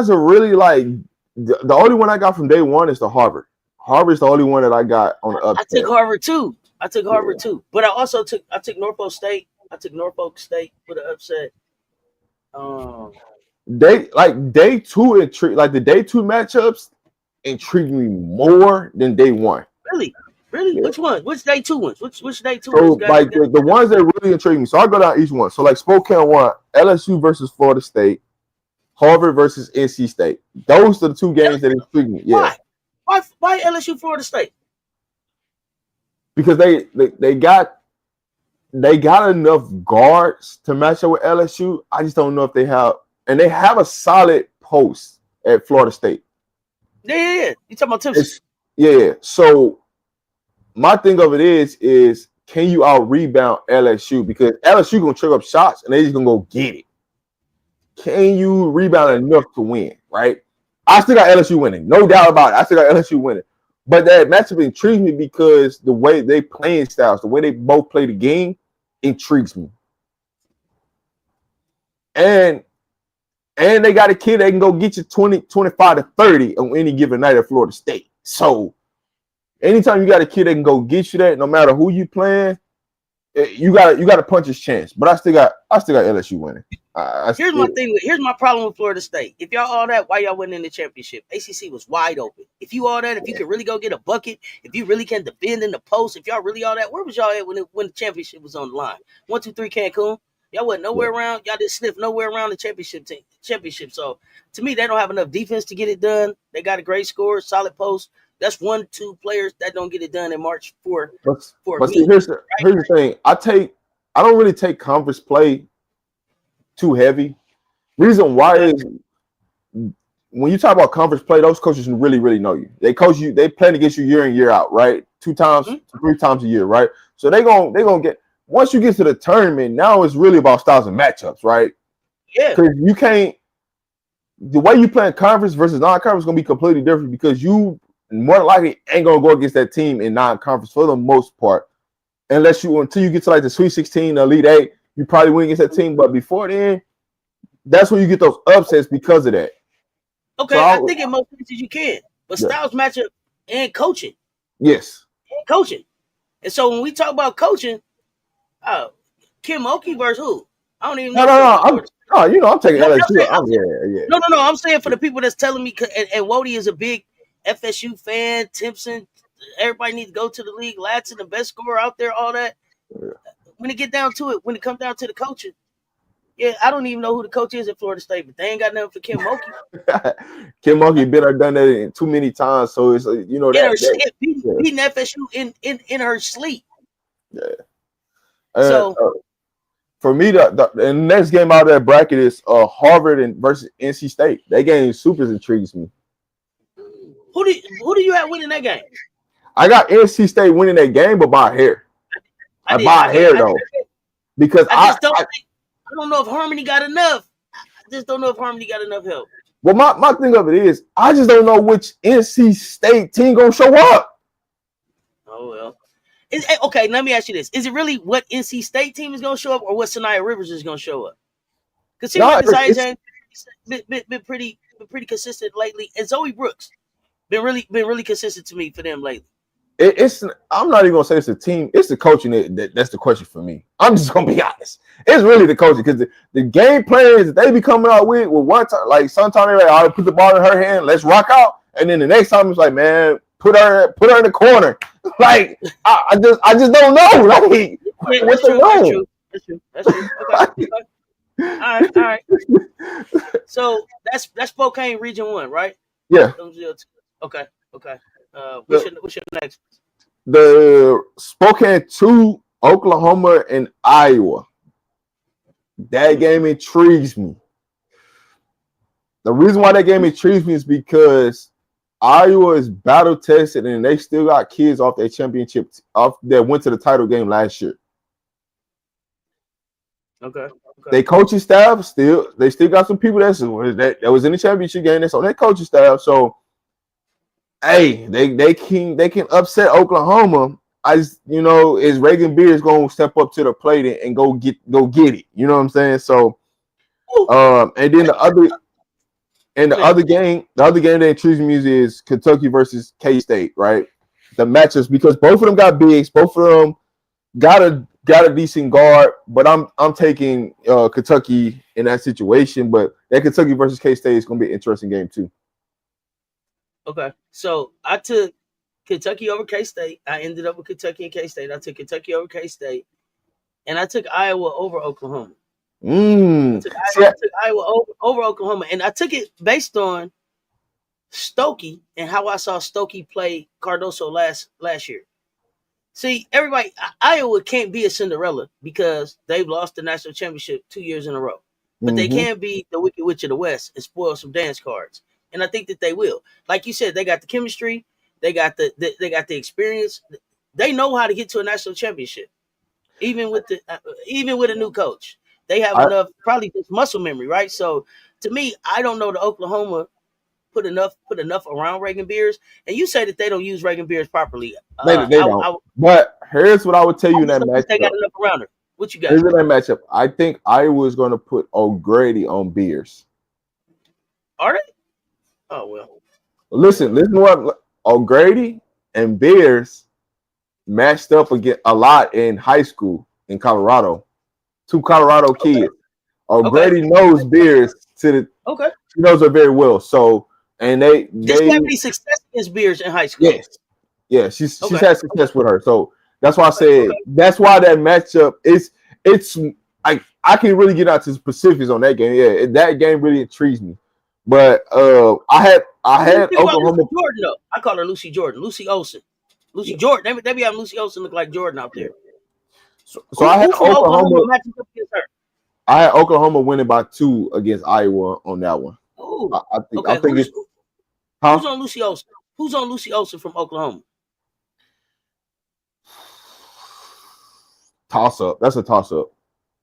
Speaker 2: are really like the only one I got from day one is the Harvard. Harvard's the only one that I got on the upset.
Speaker 1: I took Harvard too. But I took Norfolk State. I took Norfolk State for the upset.
Speaker 2: Day two the day two matchups intrigue me more than day one.
Speaker 1: Really? Yeah. Which one? Which day two ones? Which day two
Speaker 2: ones? So like the ones that really intrigue me. So I'll go down each one. So like Spokane one, LSU versus Florida State, Harvard versus NC State. Those are the two games that intrigue me. Yeah.
Speaker 1: Why LSU Florida State?
Speaker 2: Because they got enough guards to match up with LSU. I just don't know if they have a solid post at Florida State.
Speaker 1: Yeah. You talking about Timson?
Speaker 2: Yeah. So my thing of it is can you out rebound LSU? Because LSU gonna trip up shots and they just gonna go get it. Can you rebound enough to win? Right? I still got LSU winning, no doubt about it. I still got LSU winning. But that matchup intrigues me because the way they playing styles, the way they both play the game, intrigues me. And they got a kid that can go get you 20, 25 to 30 on any given night at Florida State. So anytime you got a kid that can go get you that, no matter who you playing, you got to punch his chance. But I still got LSU winning.
Speaker 1: Here's my problem with Florida State. If y'all all that, why y'all winning the championship? ACC was wide open. If you all that, if you can really go get a bucket, if you really can defend in the post, if y'all really all that, where was y'all at when the championship was on the line? 1, 2, 3 Cancun. Y'all wasn't nowhere around. Y'all didn't sniff nowhere around the championship. So to me, they don't have enough defense to get it done. They got a great score, solid post. That's 1-2 players that don't get it done in March for
Speaker 2: but
Speaker 1: me.
Speaker 2: See, here's the thing. I don't really take conference play too heavy. Reason why is when you talk about conference play, those coaches really, really know you. They coach you. They plan against you year in, year out, right? 2 times, 3 times a year, right? So they're gonna get. Once you get to the tournament, now it's really about styles and matchups, right?
Speaker 1: Yeah.
Speaker 2: Because you can't. The way you play in conference versus non-conference is gonna be completely different because you more than likely ain't gonna go against that team in non-conference for the most part, until you get to like the Sweet 16, the Elite 8, you probably win against that team. But before then, that's when you get those upsets because of that.
Speaker 1: Okay, so I think in most cases you can, but styles matchup and coaching.
Speaker 2: Yes.
Speaker 1: And coaching, and so when we talk about coaching, Kim Oki versus who? I don't even know.
Speaker 2: I'm taking LSU.
Speaker 1: No. I'm saying for the people that's telling me, and Wody is a big FSU fan. Timpson, everybody needs to go to the league. Latson, the best scorer out there, all that. Yeah. When it get down to it, when it comes down to the coaching, I don't even know who the coach is at Florida State, but they ain't got nothing for Kim Mulkey.
Speaker 2: Kim Mulkey done that too many times, so it's
Speaker 1: beating FSU in her sleep.
Speaker 2: Yeah. So for me, the next game out of that bracket is Harvard versus NC State. That game super intrigues me.
Speaker 1: Who do you have winning that game?
Speaker 2: I got NC State winning that game, but by hair. By hair though, because I
Speaker 1: don't know if Harmony got enough. I just don't know if Harmony got enough help.
Speaker 2: Well, my thing of it is, I just don't know which NC State team gonna show up.
Speaker 1: Oh well. Okay, let me ask you this: is it really what NC State team is gonna show up, or what Sanaya Rivers is gonna show up? Because Sanaya been pretty consistent lately, and Zoe Brooks been really consistent to me for them lately.
Speaker 2: I'm not even gonna say it's a team. It's the coaching that's the question for me. I'm just gonna be honest. It's really the coaching because the game plans that they be coming out with one time, like sometimes they're like, "All right, put the ball in her hand, let's rock out," and then the next time it's like, "Man, put her in the corner." Like I just don't know. Like what's the role?
Speaker 1: That's true. Okay. All right. So that's Spokane Region 1, right?
Speaker 2: Yeah.
Speaker 1: Okay. What's your next?
Speaker 2: The Spokane 2, Oklahoma, and Iowa. That game intrigues me. The reason why that game intrigues me is because Iowa is battle tested and they still got kids off their championship that went to the title game last year.
Speaker 1: Okay.
Speaker 2: They coaching staff still got some people that was in the championship game that's on their coaching staff. So hey, they can upset Oklahoma. Is Reagan Beers gonna step up to the plate and go get it? You know what I'm saying? So, and then the other game that intrigues me is Kentucky versus K-State, right? The matchups because both of them got bigs, both of them got a decent guard, but I'm taking Kentucky in that situation. But that Kentucky versus K-State is gonna be an interesting game too.
Speaker 1: Okay, so I took Kentucky over K-State. I ended up with Kentucky and K-State. I took Kentucky over K-State, and I took Iowa over Oklahoma. I took Iowa over Oklahoma, and I took it based on Stokey and how I saw Stokey play Cardoso last year. See, everybody, Iowa can't be a Cinderella because they've lost the national championship 2 years in a row, but they can be the Wicked Witch of the West and spoil some dance cards. And I think that they will. Like you said, they got the chemistry, they got the experience. They know how to get to a national championship, even with a new coach. They have enough, probably just muscle memory, right? So to me, I don't know the Oklahoma put enough around Reagan Beers. And you say that they don't use Reagan Beers properly.
Speaker 2: They don't. But here's what I would tell you in that matchup.
Speaker 1: They got enough around her. What you got?
Speaker 2: Here's in that matchup. I think Iowa is going to put O'Grady on Beers.
Speaker 1: Are they? Oh, well.
Speaker 2: Listen to what O'Grady and Beers matched up against a lot in high school in Colorado. 2 Colorado kids. O'Grady knows Beers he knows her very well. So did she
Speaker 1: have any success against Beers in high school?
Speaker 2: Yes. Yeah, she's had success with her. So that's why I said that's why that matchup it's like I can't really get out to specifics on that game. Yeah, that game really intrigues me. But I had
Speaker 1: Think about Lucy
Speaker 2: Oklahoma.
Speaker 1: Jordan though. I call her Lucy Jordan, Lucy Olsen, Lucy Jordan. They be having Lucy Olsen look like Jordan out there.
Speaker 2: So I had
Speaker 1: Who from Oklahoma
Speaker 2: Oklahoma.
Speaker 1: matching up against her?
Speaker 2: I had Oklahoma winning by 2 against Iowa on that one.
Speaker 1: Oh,
Speaker 2: I think it's
Speaker 1: who's on Lucy Olsen? Who's on Lucy Olsen from Oklahoma?
Speaker 2: toss up. That's a toss up.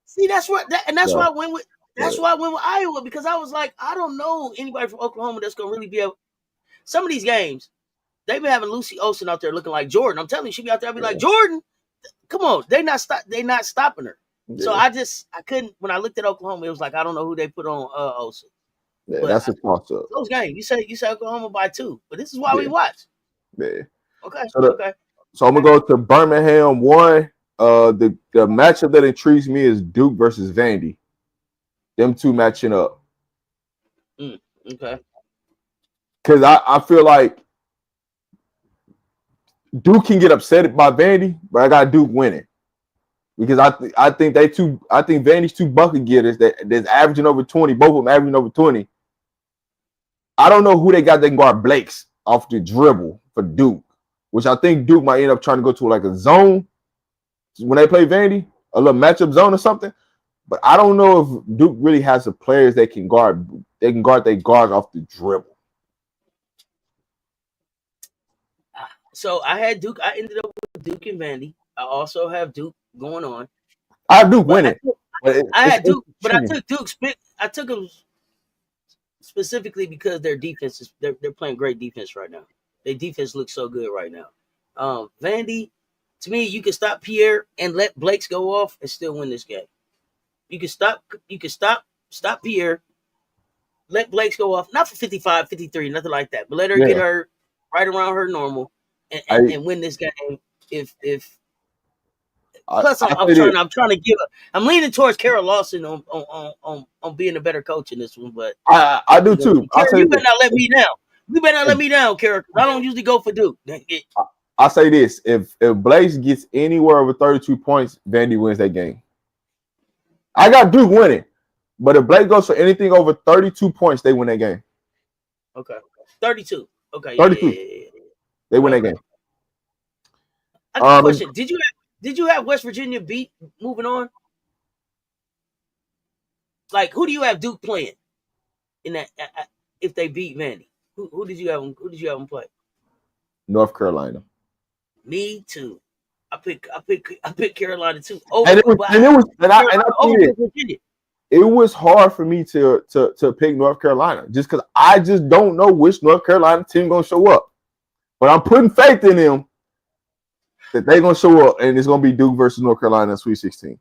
Speaker 1: See, that's why I went with. That's why I went with Iowa, because I was like, I don't know anybody from Oklahoma that's gonna really be able. Some of these games, they've been having Lucy Olsen out there looking like Jordan. I'm telling you, she be out there, I'll be like, Jordan, come on, they not stopping her. Yeah. So I couldn't. When I looked at Oklahoma, it was like I don't know who they put on Olsen.
Speaker 2: Yeah, that's a toss up.
Speaker 1: Those games, you say Oklahoma by 2, but this is why we watch.
Speaker 2: Yeah.
Speaker 1: Okay.
Speaker 2: So I'm gonna go to Birmingham 1. The matchup that intrigues me is Duke versus Vandy. Them two matching up.
Speaker 1: Okay.
Speaker 2: Because I feel like Duke can get upset by Vandy, but I got Duke winning. Because I think Vandy's 2 bucket getters that's averaging over 20, both of them averaging over 20. I don't know who they got that can guard Blake's off the dribble for Duke, which I think Duke might end up trying to go to like a zone when they play Vandy, a little matchup zone or something. But I don't know if Duke really has the players that can guard. They can guard their guards off the dribble.
Speaker 1: So I had Duke. I ended up with Duke and Vandy. I also have Duke going on.
Speaker 2: I have Duke winning.
Speaker 1: I had Duke, but I took Duke. I took them specifically because their defense is they're playing great defense right now. Their defense looks so good right now. Vandy, to me, you can stop Pierre and let Blakes go off and still win this game. You can stop Pierre, let Blakes go off, not for 55, 53, nothing like that, but let her get her right around her normal and win this game. I'm leaning towards Carol Lawson on being a better coach in this one, but
Speaker 2: I do too.
Speaker 1: You better not let me down. You better not let me down, Carol. I don't usually go for Duke.
Speaker 2: I'll say this: if Blakes gets anywhere over 32 points, Vandy wins that game. I got Duke winning, but if Blake goes for anything over 32 points, they win that game.
Speaker 1: Okay, 32. Okay,
Speaker 2: 32.
Speaker 1: Yeah.
Speaker 2: They win that game.
Speaker 1: I got a question. Did you have West Virginia beat moving on? Like, who do you have Duke playing in that if they beat Vandy? Who did you have them play?
Speaker 2: North Carolina.
Speaker 1: Me too. I picked Carolina too.
Speaker 2: It was hard for me to pick North Carolina just because I just don't know which North Carolina team gonna show up. But I'm putting faith in them that they're gonna show up and it's gonna be Duke versus North Carolina in Sweet 16.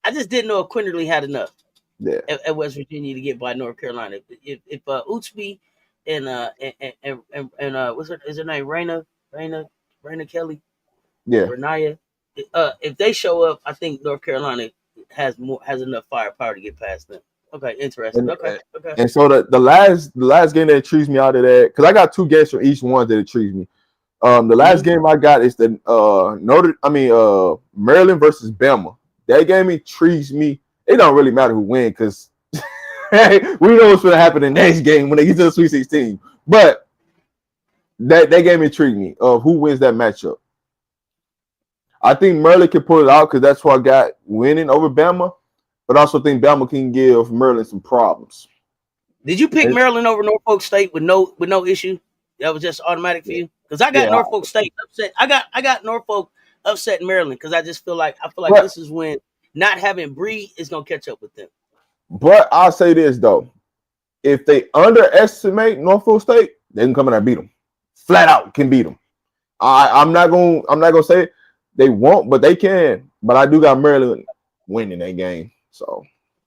Speaker 1: I just didn't know if Quinterly had enough.
Speaker 2: Yeah.
Speaker 1: At West Virginia to get by North Carolina. If Utsby and what's her name? Raina Kelly.
Speaker 2: Yeah.
Speaker 1: Renaya. If they show up, I think North Carolina has enough firepower to get past them. Okay, interesting. Okay.
Speaker 2: And so the last game that intrigues me out of that, because I got 2 games from each one that intrigues me. The last game I got is the Maryland versus Bama. That game intrigues me. It don't really matter who wins because we know what's going to happen in the next game when they get to the Sweet 16. But that game intrigued me of who wins that matchup. I think Maryland can pull it out because that's what I got winning over Bama. But I also think Bama can give Maryland some problems.
Speaker 1: Did you pick Maryland over Norfolk State with no issue? That was just automatic for you? Because I got Norfolk State upset. I got Norfolk upset Maryland because I feel like this is when not having Bree is gonna catch up with them.
Speaker 2: But I'll say this though. If they underestimate Norfolk State, they can come in and beat them. Flat out can beat them. I'm not gonna say it. They won't, but they can. But I do got Maryland winning that game. So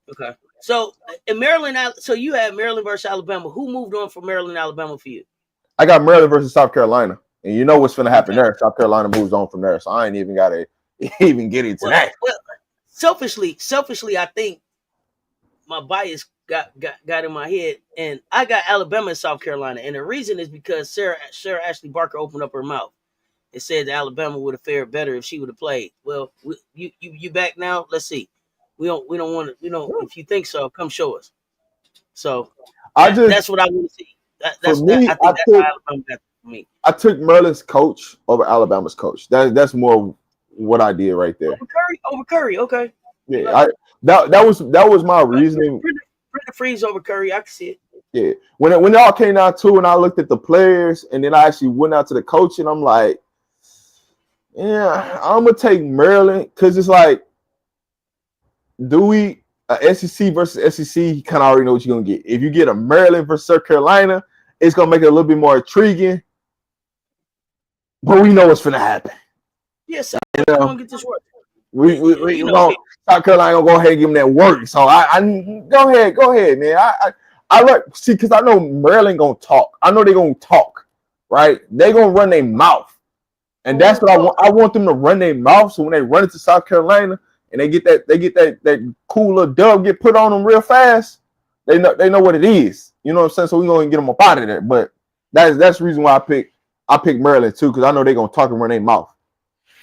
Speaker 1: okay. So in Maryland, so you have Maryland versus Alabama. Who moved on from Maryland, Alabama for you?
Speaker 2: I got Maryland versus South Carolina, and you know what's going to happen there. South Carolina moves on from there, so I ain't even got to even get into that.
Speaker 1: Well, selfishly, I think my bias got in my head, and I got Alabama and South Carolina, and the reason is because Sarah Ashley Barker opened up her mouth and said that Alabama would have fared better if she would have played. Well, you back now? Let's see. We don't want to. If you think so, come show us. So
Speaker 2: I just
Speaker 1: that's what I want to see.
Speaker 2: for
Speaker 1: That.
Speaker 2: me,
Speaker 1: I think that's how Alabama got for me.
Speaker 2: I took Merlin's coach over Alabama's coach. That's more what I did right there.
Speaker 1: Over Curry. Okay.
Speaker 2: Yeah, that was my reasoning.
Speaker 1: Brenda Freeze over Curry. I can see it.
Speaker 2: Yeah, when it all came down to, and I looked at the players, and then I actually went out to the coaching. I'm like, yeah, I'm gonna take Maryland because it's like, do we SEC versus SEC? You kind of already know what you're gonna get. If you get a Maryland versus South Carolina, it's gonna make it a little bit more intriguing. But we know what's gonna happen.
Speaker 1: Yes, we're gonna get this work.
Speaker 2: We South Carolina gonna go ahead and give them that work. So I go ahead, man. I like see because I know Maryland gonna talk. I know they're gonna talk, right? They gonna run their mouth, and that's what I want. I want them to run their mouth. So when they run into South Carolina and they get that cool little dub get put on them real fast, they know what it is. You know what I'm saying? So we gonna get them up out of there. But that's the reason why I pick Maryland too because I know they're gonna talk and run their mouth.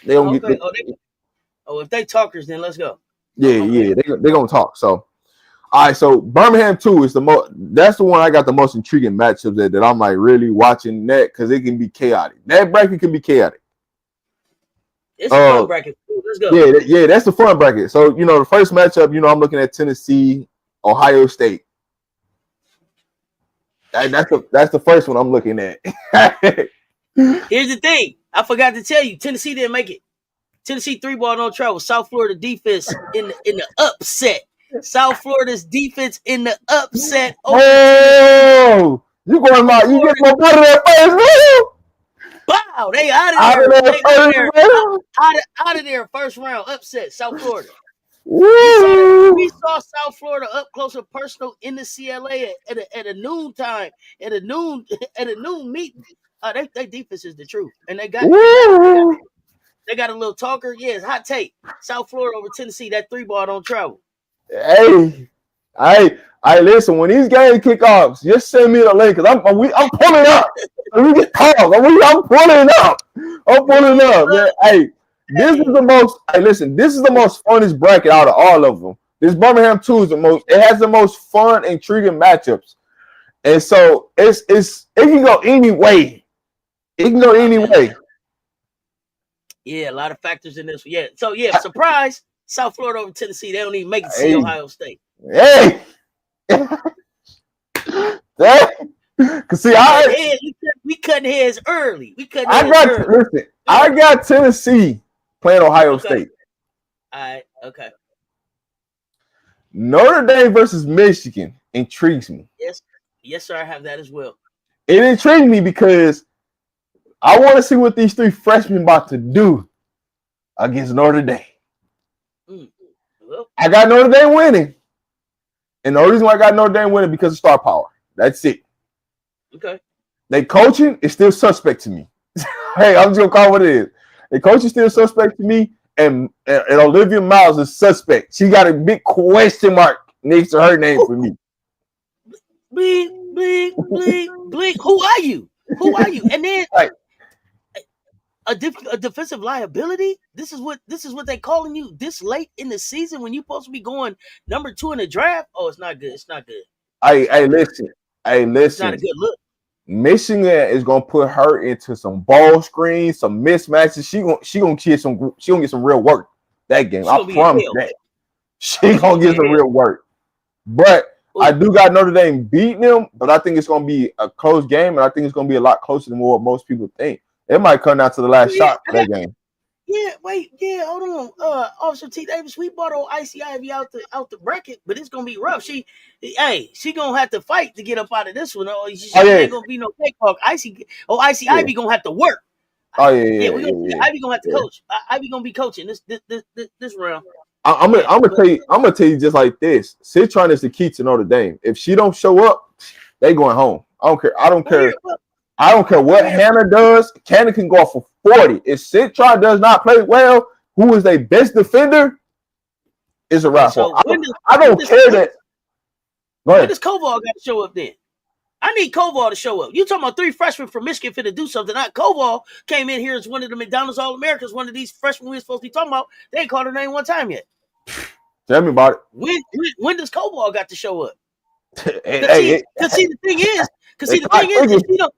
Speaker 2: They don't get.
Speaker 1: If they talkers, then let's go.
Speaker 2: Yeah, they're gonna talk. So, all right. So Birmingham 2 is the most. That's the one I got the most intriguing matchups that I'm like really watching that because it can be chaotic. That bracket can be chaotic.
Speaker 1: It's a fun bracket. Let's go.
Speaker 2: Yeah, that's the fun bracket. So the first matchup, I'm looking at Tennessee, Ohio State. That's the first one I'm looking at.
Speaker 1: Here's the thing. I forgot to tell you, Tennessee didn't make it. Tennessee 3-ball don't travel. South Florida defense in the upset. South Florida's defense in the upset.
Speaker 2: Oh, you getting my butt of that face, man?
Speaker 1: Wow, they out of there. First round upset. South Florida. We saw South Florida up close and personal in the CLA at a noon time at a noon meeting. Their defense is the truth, and they got a little talker. Yeah, it's hot take. South Florida over Tennessee. That 3-ball don't travel.
Speaker 2: Hey, listen. When these games kick off, just send me the link because I'm pulling up. We can talk. I'm pulling up. Man. Hey, this is the most. Hey, listen. This is the most funnest bracket out of all of them. This Birmingham 2 is the most. It has the most fun, intriguing matchups, and so it can go any way. It can go any way.
Speaker 1: Yeah, a lot of factors in this. Yeah, so surprise, South Florida over Tennessee. They don't even make it to see Ohio State.
Speaker 2: Hey, cause see,
Speaker 1: we cutting heads early.
Speaker 2: I got Tennessee playing Ohio State.
Speaker 1: All right, okay.
Speaker 2: Notre Dame versus Michigan intrigues me.
Speaker 1: Yes, sir. I have that as well.
Speaker 2: It intrigues me because I want to see what these 3 freshmen about to do against Notre Dame.
Speaker 1: Well,
Speaker 2: I got Notre Dame winning. And the reason why I got Notre Dame winning because of star power. That's it.
Speaker 1: Okay.
Speaker 2: They coaching is still suspect to me. Hey, I'm just going to call it what it is. The coach is still suspect to me. And Olivia Miles is suspect. She got a big question mark next to her name for me.
Speaker 1: Bleep. Who are you? And then a defensive liability. This is what they calling you this late in the season when you're supposed to be going number 2 in the draft. Oh, it's not good.
Speaker 2: Hey, listen.
Speaker 1: It's not a good look.
Speaker 2: Michigan is gonna put her into some ball screens, some mismatches. She gonna get some real work that game. I promise that. She gonna get some real work. But I do got Notre Dame beating them, but I think it's gonna be a close game, and I think it's gonna be a lot closer than what most people think. It might come down to the last shot for that game.
Speaker 1: Yeah, wait, hold on. Officer T. Davis, we bought old Icy Ivy out the bracket, but it's gonna be rough. She gonna have to fight to get up out of this one. Ain't gonna be no cakewalk. Icy Ivy gonna have to work. Ivy gonna have to coach. Ivy gonna be coaching this round.
Speaker 2: I'm gonna tell you just like this. Citron is the key to Notre Dame. If she don't show up, they going home. I don't care. I don't care what Hannah does. Cannon can go off for 40. If Citron does not play well, who is their best defender is a wrap. So I don't care that.
Speaker 1: When does Koval got to show up then? I need Koval to show up. You talking about 3 freshmen from Michigan for to do something. Not Koval came in here as one of the McDonald's All-Americans, one of these freshmen we were supposed to be talking about. They ain't called her name one time yet.
Speaker 2: Tell me about
Speaker 1: When does Koval got to show up?
Speaker 2: it.
Speaker 1: Because see, the thing is, if you don't,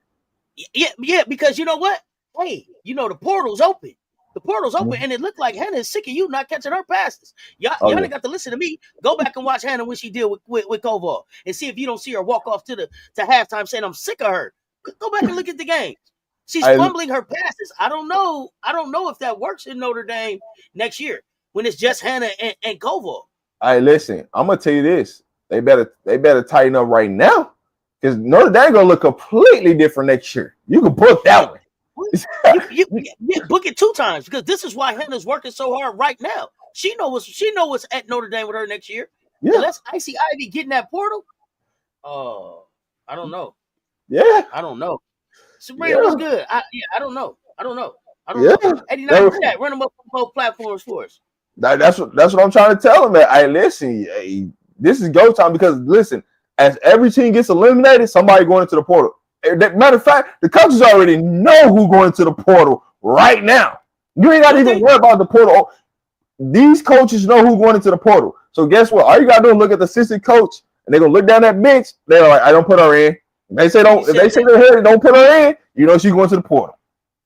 Speaker 1: yeah, because you know what? Hey, the portal's open. The portal's open, and it looked like Hannah is sick of you not catching her passes. Y'all
Speaker 2: Okay.
Speaker 1: got to listen to me. Go back and watch Hannah when she deal with Koval, and see if you don't see her walk off to halftime saying I'm sick of her. Go back and look at the game. She's fumbling her passes. I don't know if that works in Notre Dame next year when it's just Hannah and Koval.
Speaker 2: Listen, I'm gonna tell you this. They better tighten up right now. Because Notre Dame gonna look completely different next year. You can book that one.
Speaker 1: you book it 2 times, because this is why Hannah's working so hard right now. She know what's at Notre Dame with her next year. Yeah. Unless Icy Ivy get in that portal. I don't know.
Speaker 2: Yeah.
Speaker 1: I don't know. Sabrina was good. I don't know. I don't know. 89 chat. Run them up on both platforms for us.
Speaker 2: That's what I'm trying to tell them. That listen, this is go time, because listen, as every team gets eliminated, somebody going into the portal. Matter of fact, the coaches already know who's going into the portal right now. You ain't got to even worry about the portal. These coaches know who's going into the portal. So guess what? All you gotta do is look at the assistant coach, and they're gonna look down that bench. They're like, I don't put her in. If they say they're here, don't put her in. She's going to the portal.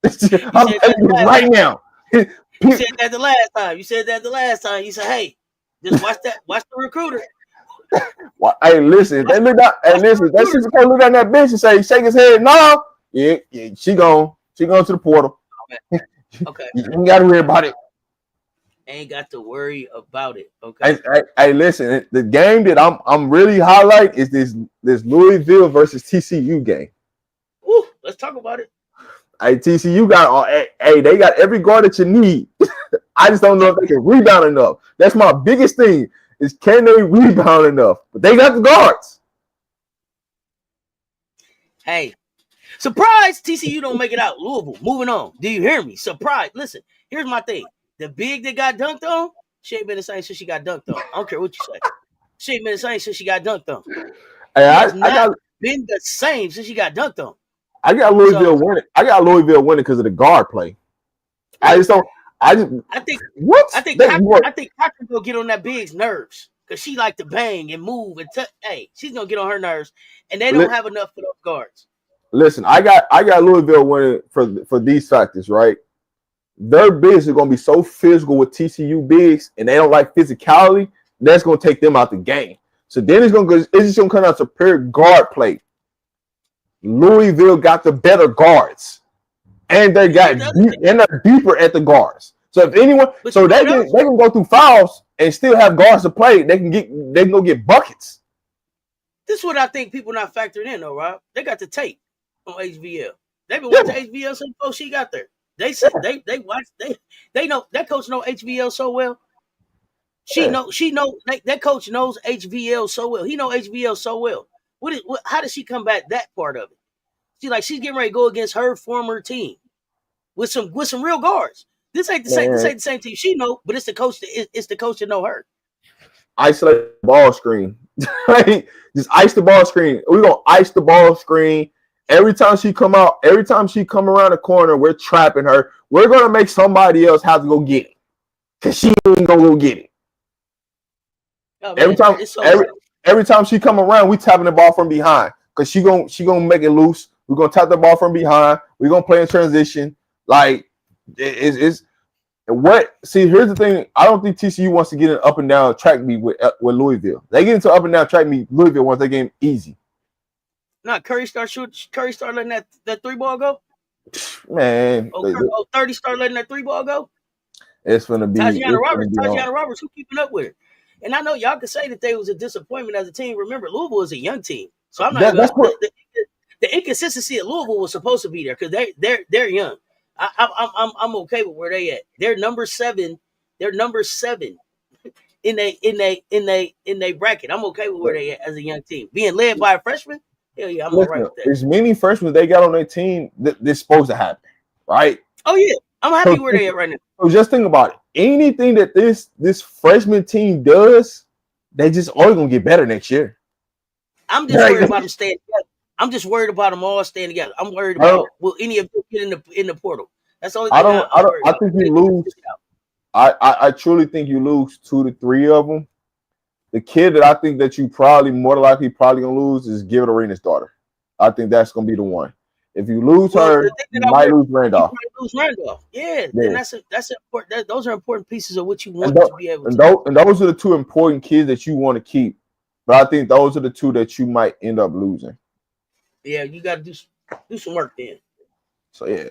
Speaker 2: I'm telling you right now.
Speaker 1: You said that the last time. You said, hey, just watch the recruiter.
Speaker 2: Well, hey, listen. They look out. Hey, listen. That sister coach look down that bench and say, shake his head. No, yeah, she going to the portal.
Speaker 1: Okay.
Speaker 2: You ain't got to worry about it.
Speaker 1: Ain't got to worry about it. Okay.
Speaker 2: Hey, listen. The game that I'm really highlight is this Louisville versus TCU game.
Speaker 1: Ooh, let's talk about it.
Speaker 2: Hey, TCU they got every guard that you need. I just don't know if they can rebound enough. That's my biggest thing. Is can they rebound enough? But they got the guards.
Speaker 1: Hey, surprise! TCU don't make it out. Louisville, moving on. Do you hear me? Surprise! Listen, here's my thing. The big that got dunked on, she ain't been the same since she got dunked on. I don't care what you say. She ain't been the same since she got dunked on.
Speaker 2: Hey, I got
Speaker 1: been the same since she got dunked on.
Speaker 2: I got Louisville winning. I got Louisville winning because of the guard play. I think
Speaker 1: Cochran gonna get on that big's nerves, because she like to bang and move and hey, she's gonna get on her nerves, and they don't have enough for those guards.
Speaker 2: Listen, I got Louisville winning for these factors, right? Their bigs are gonna be so physical with TCU bigs, and they don't like physicality. That's gonna take them out the game. So then it's just gonna come down to pure guard play. Louisville got the better guards, and they're deeper at the guards. So if anyone, they can go through fouls and still have guards to play. They can go get buckets.
Speaker 1: This is what I think people not factoring in, though, Rob. They got the tape on HBL. They've been watching HBL since before she got there. They said they watch they know that coach know HBL so well. That coach knows HBL so well. He know HBL so well. How does she combat that part of it? She's getting ready to go against her former team with some real guards. This ain't the same team she know, but it's the coach that know her.
Speaker 2: Isolate the ball screen. Right? Just ice the ball screen. We're gonna ice the ball screen. Every time she come around the corner, we're trapping her. We're gonna make somebody else have to go get it. Cause she ain't gonna go get it. Oh, man, every time she come around, we tapping the ball from behind. Cause she gonna make it loose. We're gonna tap the ball from behind. We're gonna play in transition. Like it's what? See, here's the thing. I don't think TCU wants to get an up and down track meet with Louisville. They get into up and down track meet Louisville once they game easy.
Speaker 1: Not Curry start letting that 3-ball go.
Speaker 2: Man,
Speaker 1: 30 start letting that 3-ball go.
Speaker 2: It's gonna be
Speaker 1: Tatiana Roberts. Who keeping up with her? And I know y'all can say that they was a disappointment as a team. Remember, Louisville is a young team, so I'm not. The inconsistency of Louisville was supposed to be there because they're young. I'm okay with where they at. They're number 7. They're number 7 in they bracket. I'm okay with where they at as a young team. Being led by a freshman, hell yeah, I'm all right with that.
Speaker 2: As many freshmen they got on their team, this supposed to happen, right?
Speaker 1: Oh yeah, I'm happy where they at right now.
Speaker 2: So just think about it. Anything that this freshman team does, they just always gonna get better next year.
Speaker 1: I'm just worried about them staying together. I'm just worried about them all staying together. I'm worried about will any of them get in the portal. That's the only thing
Speaker 2: I think you lose. I truly think you lose 2 to 3 of them, the kid that I think that you probably more than likely probably gonna lose is Gilbert Arenas' daughter. I think that's gonna be the one. If you lose
Speaker 1: Well,
Speaker 2: her,
Speaker 1: the thing
Speaker 2: you
Speaker 1: that I
Speaker 2: might
Speaker 1: worry,
Speaker 2: lose
Speaker 1: you
Speaker 2: Randolph.
Speaker 1: might lose Randolph. Yeah, then
Speaker 2: Yeah.
Speaker 1: that's important. Those are important pieces of what you
Speaker 2: And,
Speaker 1: want to be able to.
Speaker 2: those are the two important kids that you want to keep. But I think those are the two that you might end up losing.
Speaker 1: Yeah, you got to do some work then.
Speaker 2: So yeah.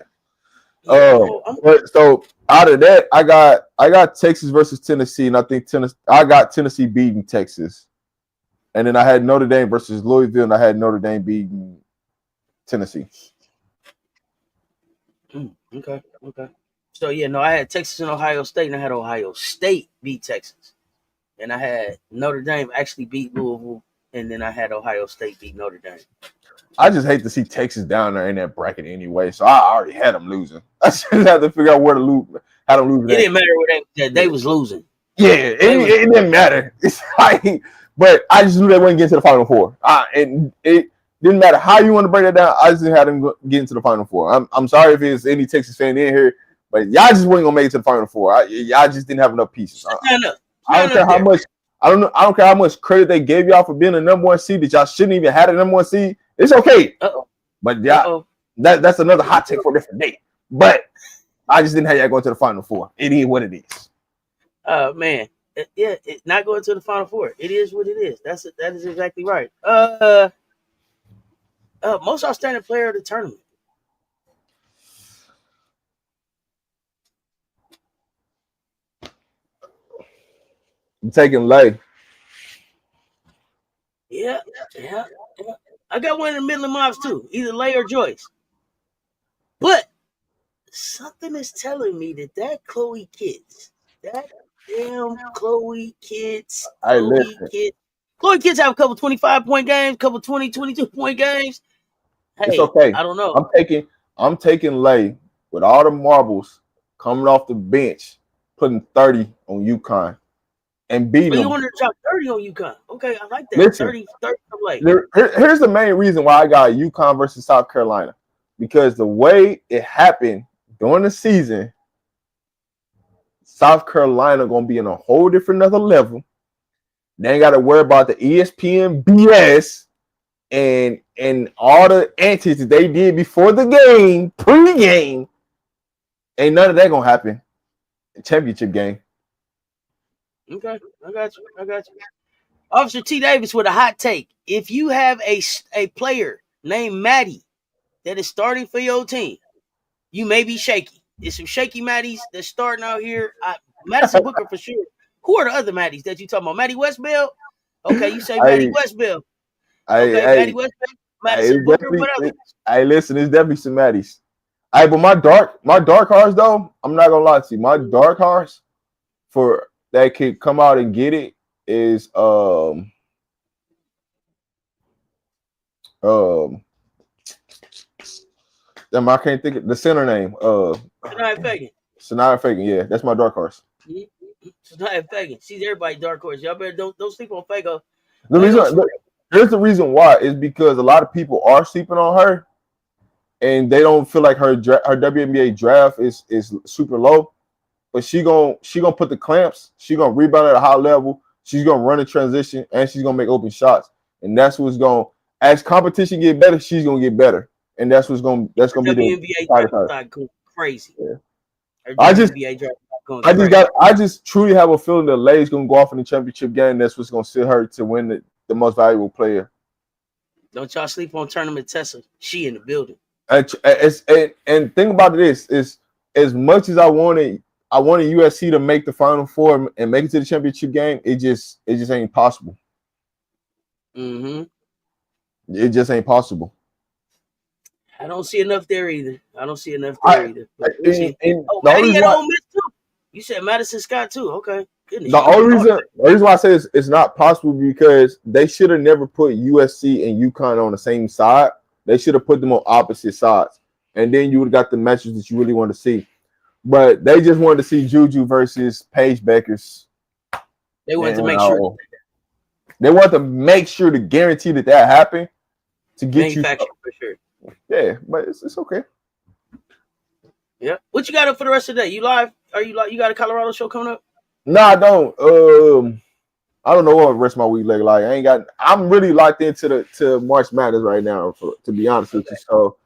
Speaker 1: Yeah, I'm
Speaker 2: But so out of that, I got Texas versus Tennessee, and I think I got Tennessee beating Texas. And then I had Notre Dame versus Louisville, and I had Notre Dame beating Tennessee.
Speaker 1: okay. So yeah, no, I had Texas and Ohio State, and I had Ohio State beat Texas, and I had Notre Dame actually beat Louisville, and then I had Ohio State beat Notre Dame.
Speaker 2: I just hate to see Texas down there in that bracket anyway, so I already had them losing. I just had to figure out where to lose, how to lose.
Speaker 1: It didn't matter where they was losing.
Speaker 2: Yeah, it didn't matter. It's like, but I just knew they wouldn't get to the Final Four. And it didn't matter how you want to break that down. I just had them get into the Final Four. I'm sorry if it's any Texas fan in here, but y'all just weren't gonna make it to the Final Four. Y'all just didn't have enough pieces. I don't care how much. I don't care how much credit they gave y'all for being a number one seed that y'all shouldn't even have a number one seed. It's okay. But y'all, that's another hot take for a different day. But I just didn't have y'all going to the Final Four. It is what it is.
Speaker 1: Man, not going to the Final Four. It is what it is. That is exactly right. Most outstanding player of the tournament.
Speaker 2: I'm taking Lay.
Speaker 1: Yeah. I got one in the middle of mobs too, either Lay or Joyce. But something is telling me that Chloe Kids, that damn Chloe Kids, Chloe Kids have a couple 25-point games, couple 20, 22-point games. Hey,
Speaker 2: it's okay.
Speaker 1: I don't know.
Speaker 2: I'm taking Lay with all the marbles coming off the bench, putting 30 on UConn and beating them.
Speaker 1: You wanted to drop 30 on UConn. Okay, I like that.
Speaker 2: Listen,
Speaker 1: 30 Lay.
Speaker 2: Here's the main reason why I got UConn versus South Carolina. Because the way it happened during the season, South Carolina gonna be in a whole different other level. They ain't got to worry about the ESPN BS and all the antics that they did before the game, pre-game. Ain't none of that gonna happen. Championship game.
Speaker 1: Okay, I got you. Officer T. Davis with a hot take. If you have a player named Maddie that is starting for your team, you may be shaky. There's some shaky Maddies that's starting out here. Madison Booker for sure. Who are the other Maddies that you talking about? Maddie Westbell? Okay, you say Maddie Westbell. Okay, Maddie Westbell, Madison Booker, what else?
Speaker 2: Listen, it's definitely some Maddies. But my dark horse though, I'm not gonna lie to you. My dark horse for that could come out and get it is damn, I can't think of the center name. Sanaya Fagan. Yeah, that's my dark horse.
Speaker 1: Sanaya Fagan. She's everybody dark horse. Y'all better don't sleep on Fago.
Speaker 2: Here's the reason why is because a lot of people are sleeping on her, and they don't feel like her WNBA draft is super low. But she gonna put the clamps. She gonna rebound at a high level. She's gonna run a transition, and she's gonna make open shots. And that's what's going. As competition get better, she's gonna get better, and that's gonna be the
Speaker 1: WNBA draft going crazy.
Speaker 2: Yeah. I just truly have a feeling that Lay's gonna go off in the championship game. That's what's gonna sit her to win the most valuable player.
Speaker 1: Don't y'all sleep on Tournament Tessa. She in the building.
Speaker 2: And think about this is as much as I wanted USC to make the Final Four and make it to the championship game, it just ain't possible.
Speaker 1: Mm-hmm.
Speaker 2: It just ain't possible.
Speaker 1: I don't see enough there either. But
Speaker 2: Maddie
Speaker 1: at Ole Miss too. You said Madison Scott too. Okay. Goodness.
Speaker 2: The only reason why I say it's not possible because they should have never put USC and UConn on the same side. They should have put them on opposite sides, and then you would have got the matches that you really want to see. But they just wanted to see Juju versus Paige Beckers.
Speaker 1: They wanted to make sure.
Speaker 2: They wanted to make sure to guarantee that happened to get you
Speaker 1: for sure.
Speaker 2: Yeah, but it's okay.
Speaker 1: Yeah. What you got up for the rest of the day? You live? Are you live? You got a Colorado show coming up?
Speaker 2: No, I don't. I don't know what the rest of my week look like. I'm really locked into to March Madness right now, to be honest with
Speaker 1: Okay.
Speaker 2: you. So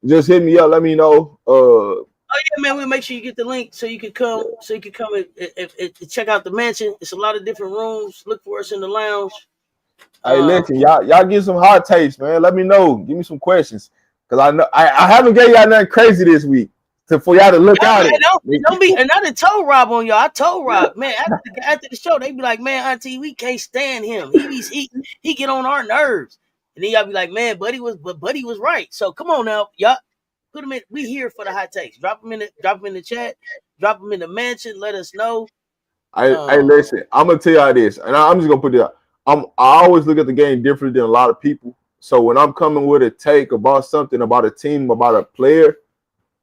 Speaker 2: just hit me up. Let me know.
Speaker 1: Oh yeah, man. We'll make sure you get the link so you can come. So you can come and check out the mansion. It's a lot of different rooms. Look for us in the lounge.
Speaker 2: Hey,
Speaker 1: Um,
Speaker 2: listen, y'all get some hot takes, man. Let me know. Give me some questions, cause I know I haven't gave y'all nothing crazy this week for y'all to look
Speaker 1: Y'all,
Speaker 2: out
Speaker 1: man,
Speaker 2: at.
Speaker 1: don't be. And I done told Rob on y'all. I told Rob, man, after the show, they be like, man, Auntie, we can't stand him. He get on our nerves. And then y'all be like, man, Buddy was right. So come on now, y'all put him in. We here for the hot takes. Drop them in the chat. Drop them in the mansion. Let us know.
Speaker 2: I listen. I'm gonna tell y'all this, and I'm just gonna put it out. I always look at the game differently than a lot of people. So when I'm coming with a take about something, about a team, about a player,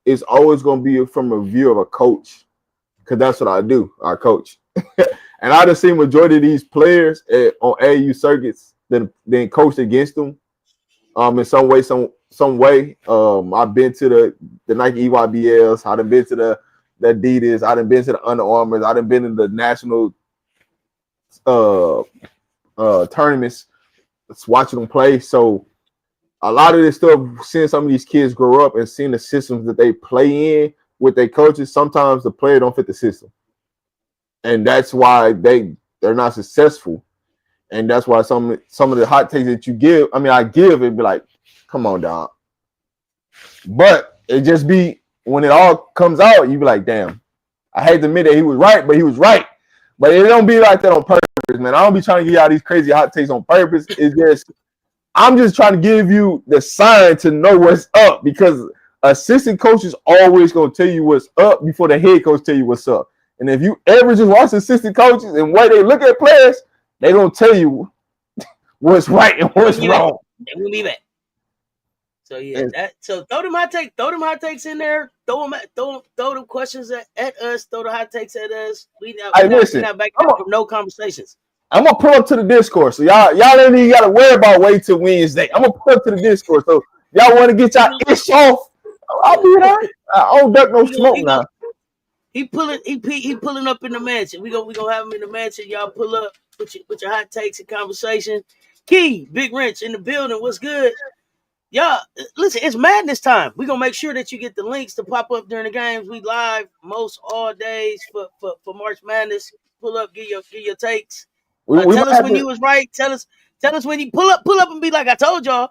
Speaker 2: it's always gonna be from a view of a coach, because that's what I do. I coach, and I just see majority of these players on AAU circuits then coached against them. In some way. I've been to the Nike EYBLs. I've been to the Adidas. I've been to the Under Armours. I've been to the national uh tournaments, watching them play. So a lot of this stuff, seeing some of these kids grow up and seeing the systems that they play in with their coaches, sometimes the player don't fit the system, and that's why they're not successful. And that's why some of the hot takes that you give, I give it, be like, come on, dog. But it just be when it all comes out, you be like, damn. I hate to admit that he was right, but he was right. But it don't be like that on purpose, man. I don't be trying to give y'all these crazy hot takes on purpose. It's just I'm just trying to give you the sign to know what's up, because assistant coaches always gonna tell you what's up before the head coach tell you what's up. And if you ever just watch assistant coaches and way they look at players, they gonna tell you what's right and what's wrong.
Speaker 1: We'll be back. So yeah,
Speaker 2: And
Speaker 1: so throw them hot takes in there. Throw them questions at us. Throw the hot takes at us. We not back from no conversations.
Speaker 2: I'm gonna pull up to the Discord, so y'all ain't even gotta worry about wait till Wednesday. I'm gonna pull up to the Discord, so y'all want to get y'all ish off. I'll be there. I don't duck no smoke now.
Speaker 1: He pulling up in the mansion. We gonna have him in the mansion. Y'all pull up with your hot takes and conversation. Key, Big Wrench in the building. What's good? Y'all, listen, it's madness time. We're gonna make sure that you get the links to pop up during the games. We live most all days for March Madness. Pull up, give your takes. Tell us when you was right. Tell us when you pull up and be like, I told y'all.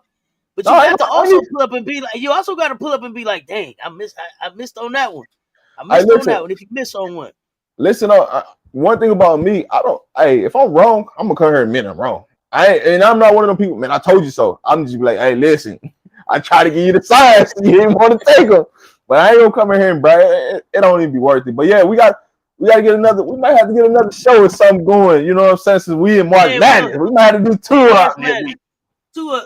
Speaker 1: But you got to also pull up and be like, you also got to pull up and be like, dang, I missed on that one. I missed on that one. If you miss on one,
Speaker 2: listen. One thing about me, if I'm wrong, I'm gonna come here and admit I'm wrong. I'm not one of them people, man. I told you so. I'm just be like, hey, listen, I try to give you the signs, you didn't want to take them, but I ain't gonna come in here and brag. It don't even be worth it. But yeah, we got to get another. We might have to get another show or something going. You know what I'm saying? Since we in March Madness, we might have to do
Speaker 1: two of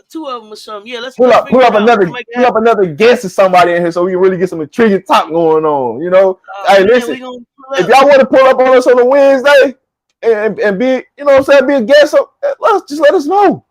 Speaker 1: them or something. Yeah, let's
Speaker 2: pull up
Speaker 1: another
Speaker 2: guest or somebody in here so we can really get some intriguing talk going on. You know, hey, listen, if y'all want to pull up on us on a Wednesday and be, you know what I'm saying, be a guest, just let us know.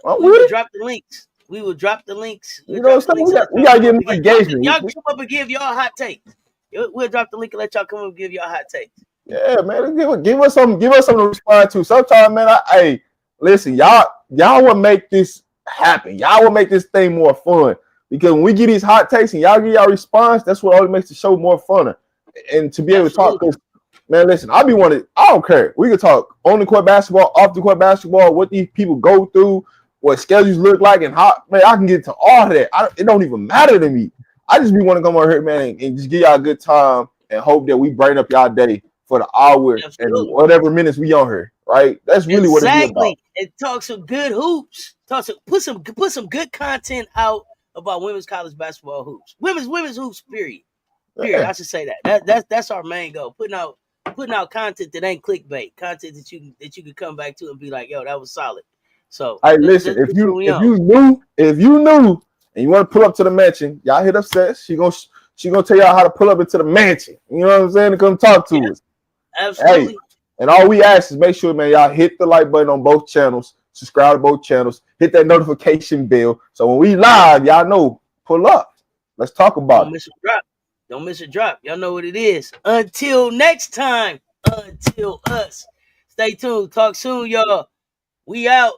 Speaker 1: We will drop the links. We will drop the links.
Speaker 2: You know what I'm saying? We gotta get more engagement.
Speaker 1: Y'all come up and give y'all hot takes. We'll drop the link and let y'all come up and give y'all hot takes.
Speaker 2: Yeah, man, give us something to respond to. Sometimes, man, listen, y'all will make this happen. Y'all will make this thing more fun, because when we get these hot takes and y'all get y'all response, that's what always makes the show more fun. And to be able to talk, because, man, listen, I don't care. We can talk on the court basketball, off the court basketball, what these people go through, what schedules look like, and how, man, I can get to all of that. It don't even matter to me. I just want to come over here, man, and just give y'all a good time and hope that we brighten up y'all day for the hour and whatever minutes we on here, right? That's really what it's about.
Speaker 1: And talk some good hoops. Put some good content out about women's college basketball hoops. Women's hoops, period. Yeah. I should say that. That's our main goal. Putting out content that ain't clickbait. Content that you can come back to and be like, yo, that was solid. So
Speaker 2: hey, listen, if you knew and you want to pull up to the mansion, y'all hit up Seth. She gonna tell y'all how to pull up into the mansion. You know what I'm saying? To come talk to us.
Speaker 1: Absolutely.
Speaker 2: Hey, and all we ask is make sure, man, y'all hit the like button on both channels, subscribe to both channels, hit that notification bell, so when we live, y'all know, pull up. Let's talk about it.
Speaker 1: Don't miss a drop. Y'all know what it is. Until next time, until us. Stay tuned. Talk soon, y'all. We out.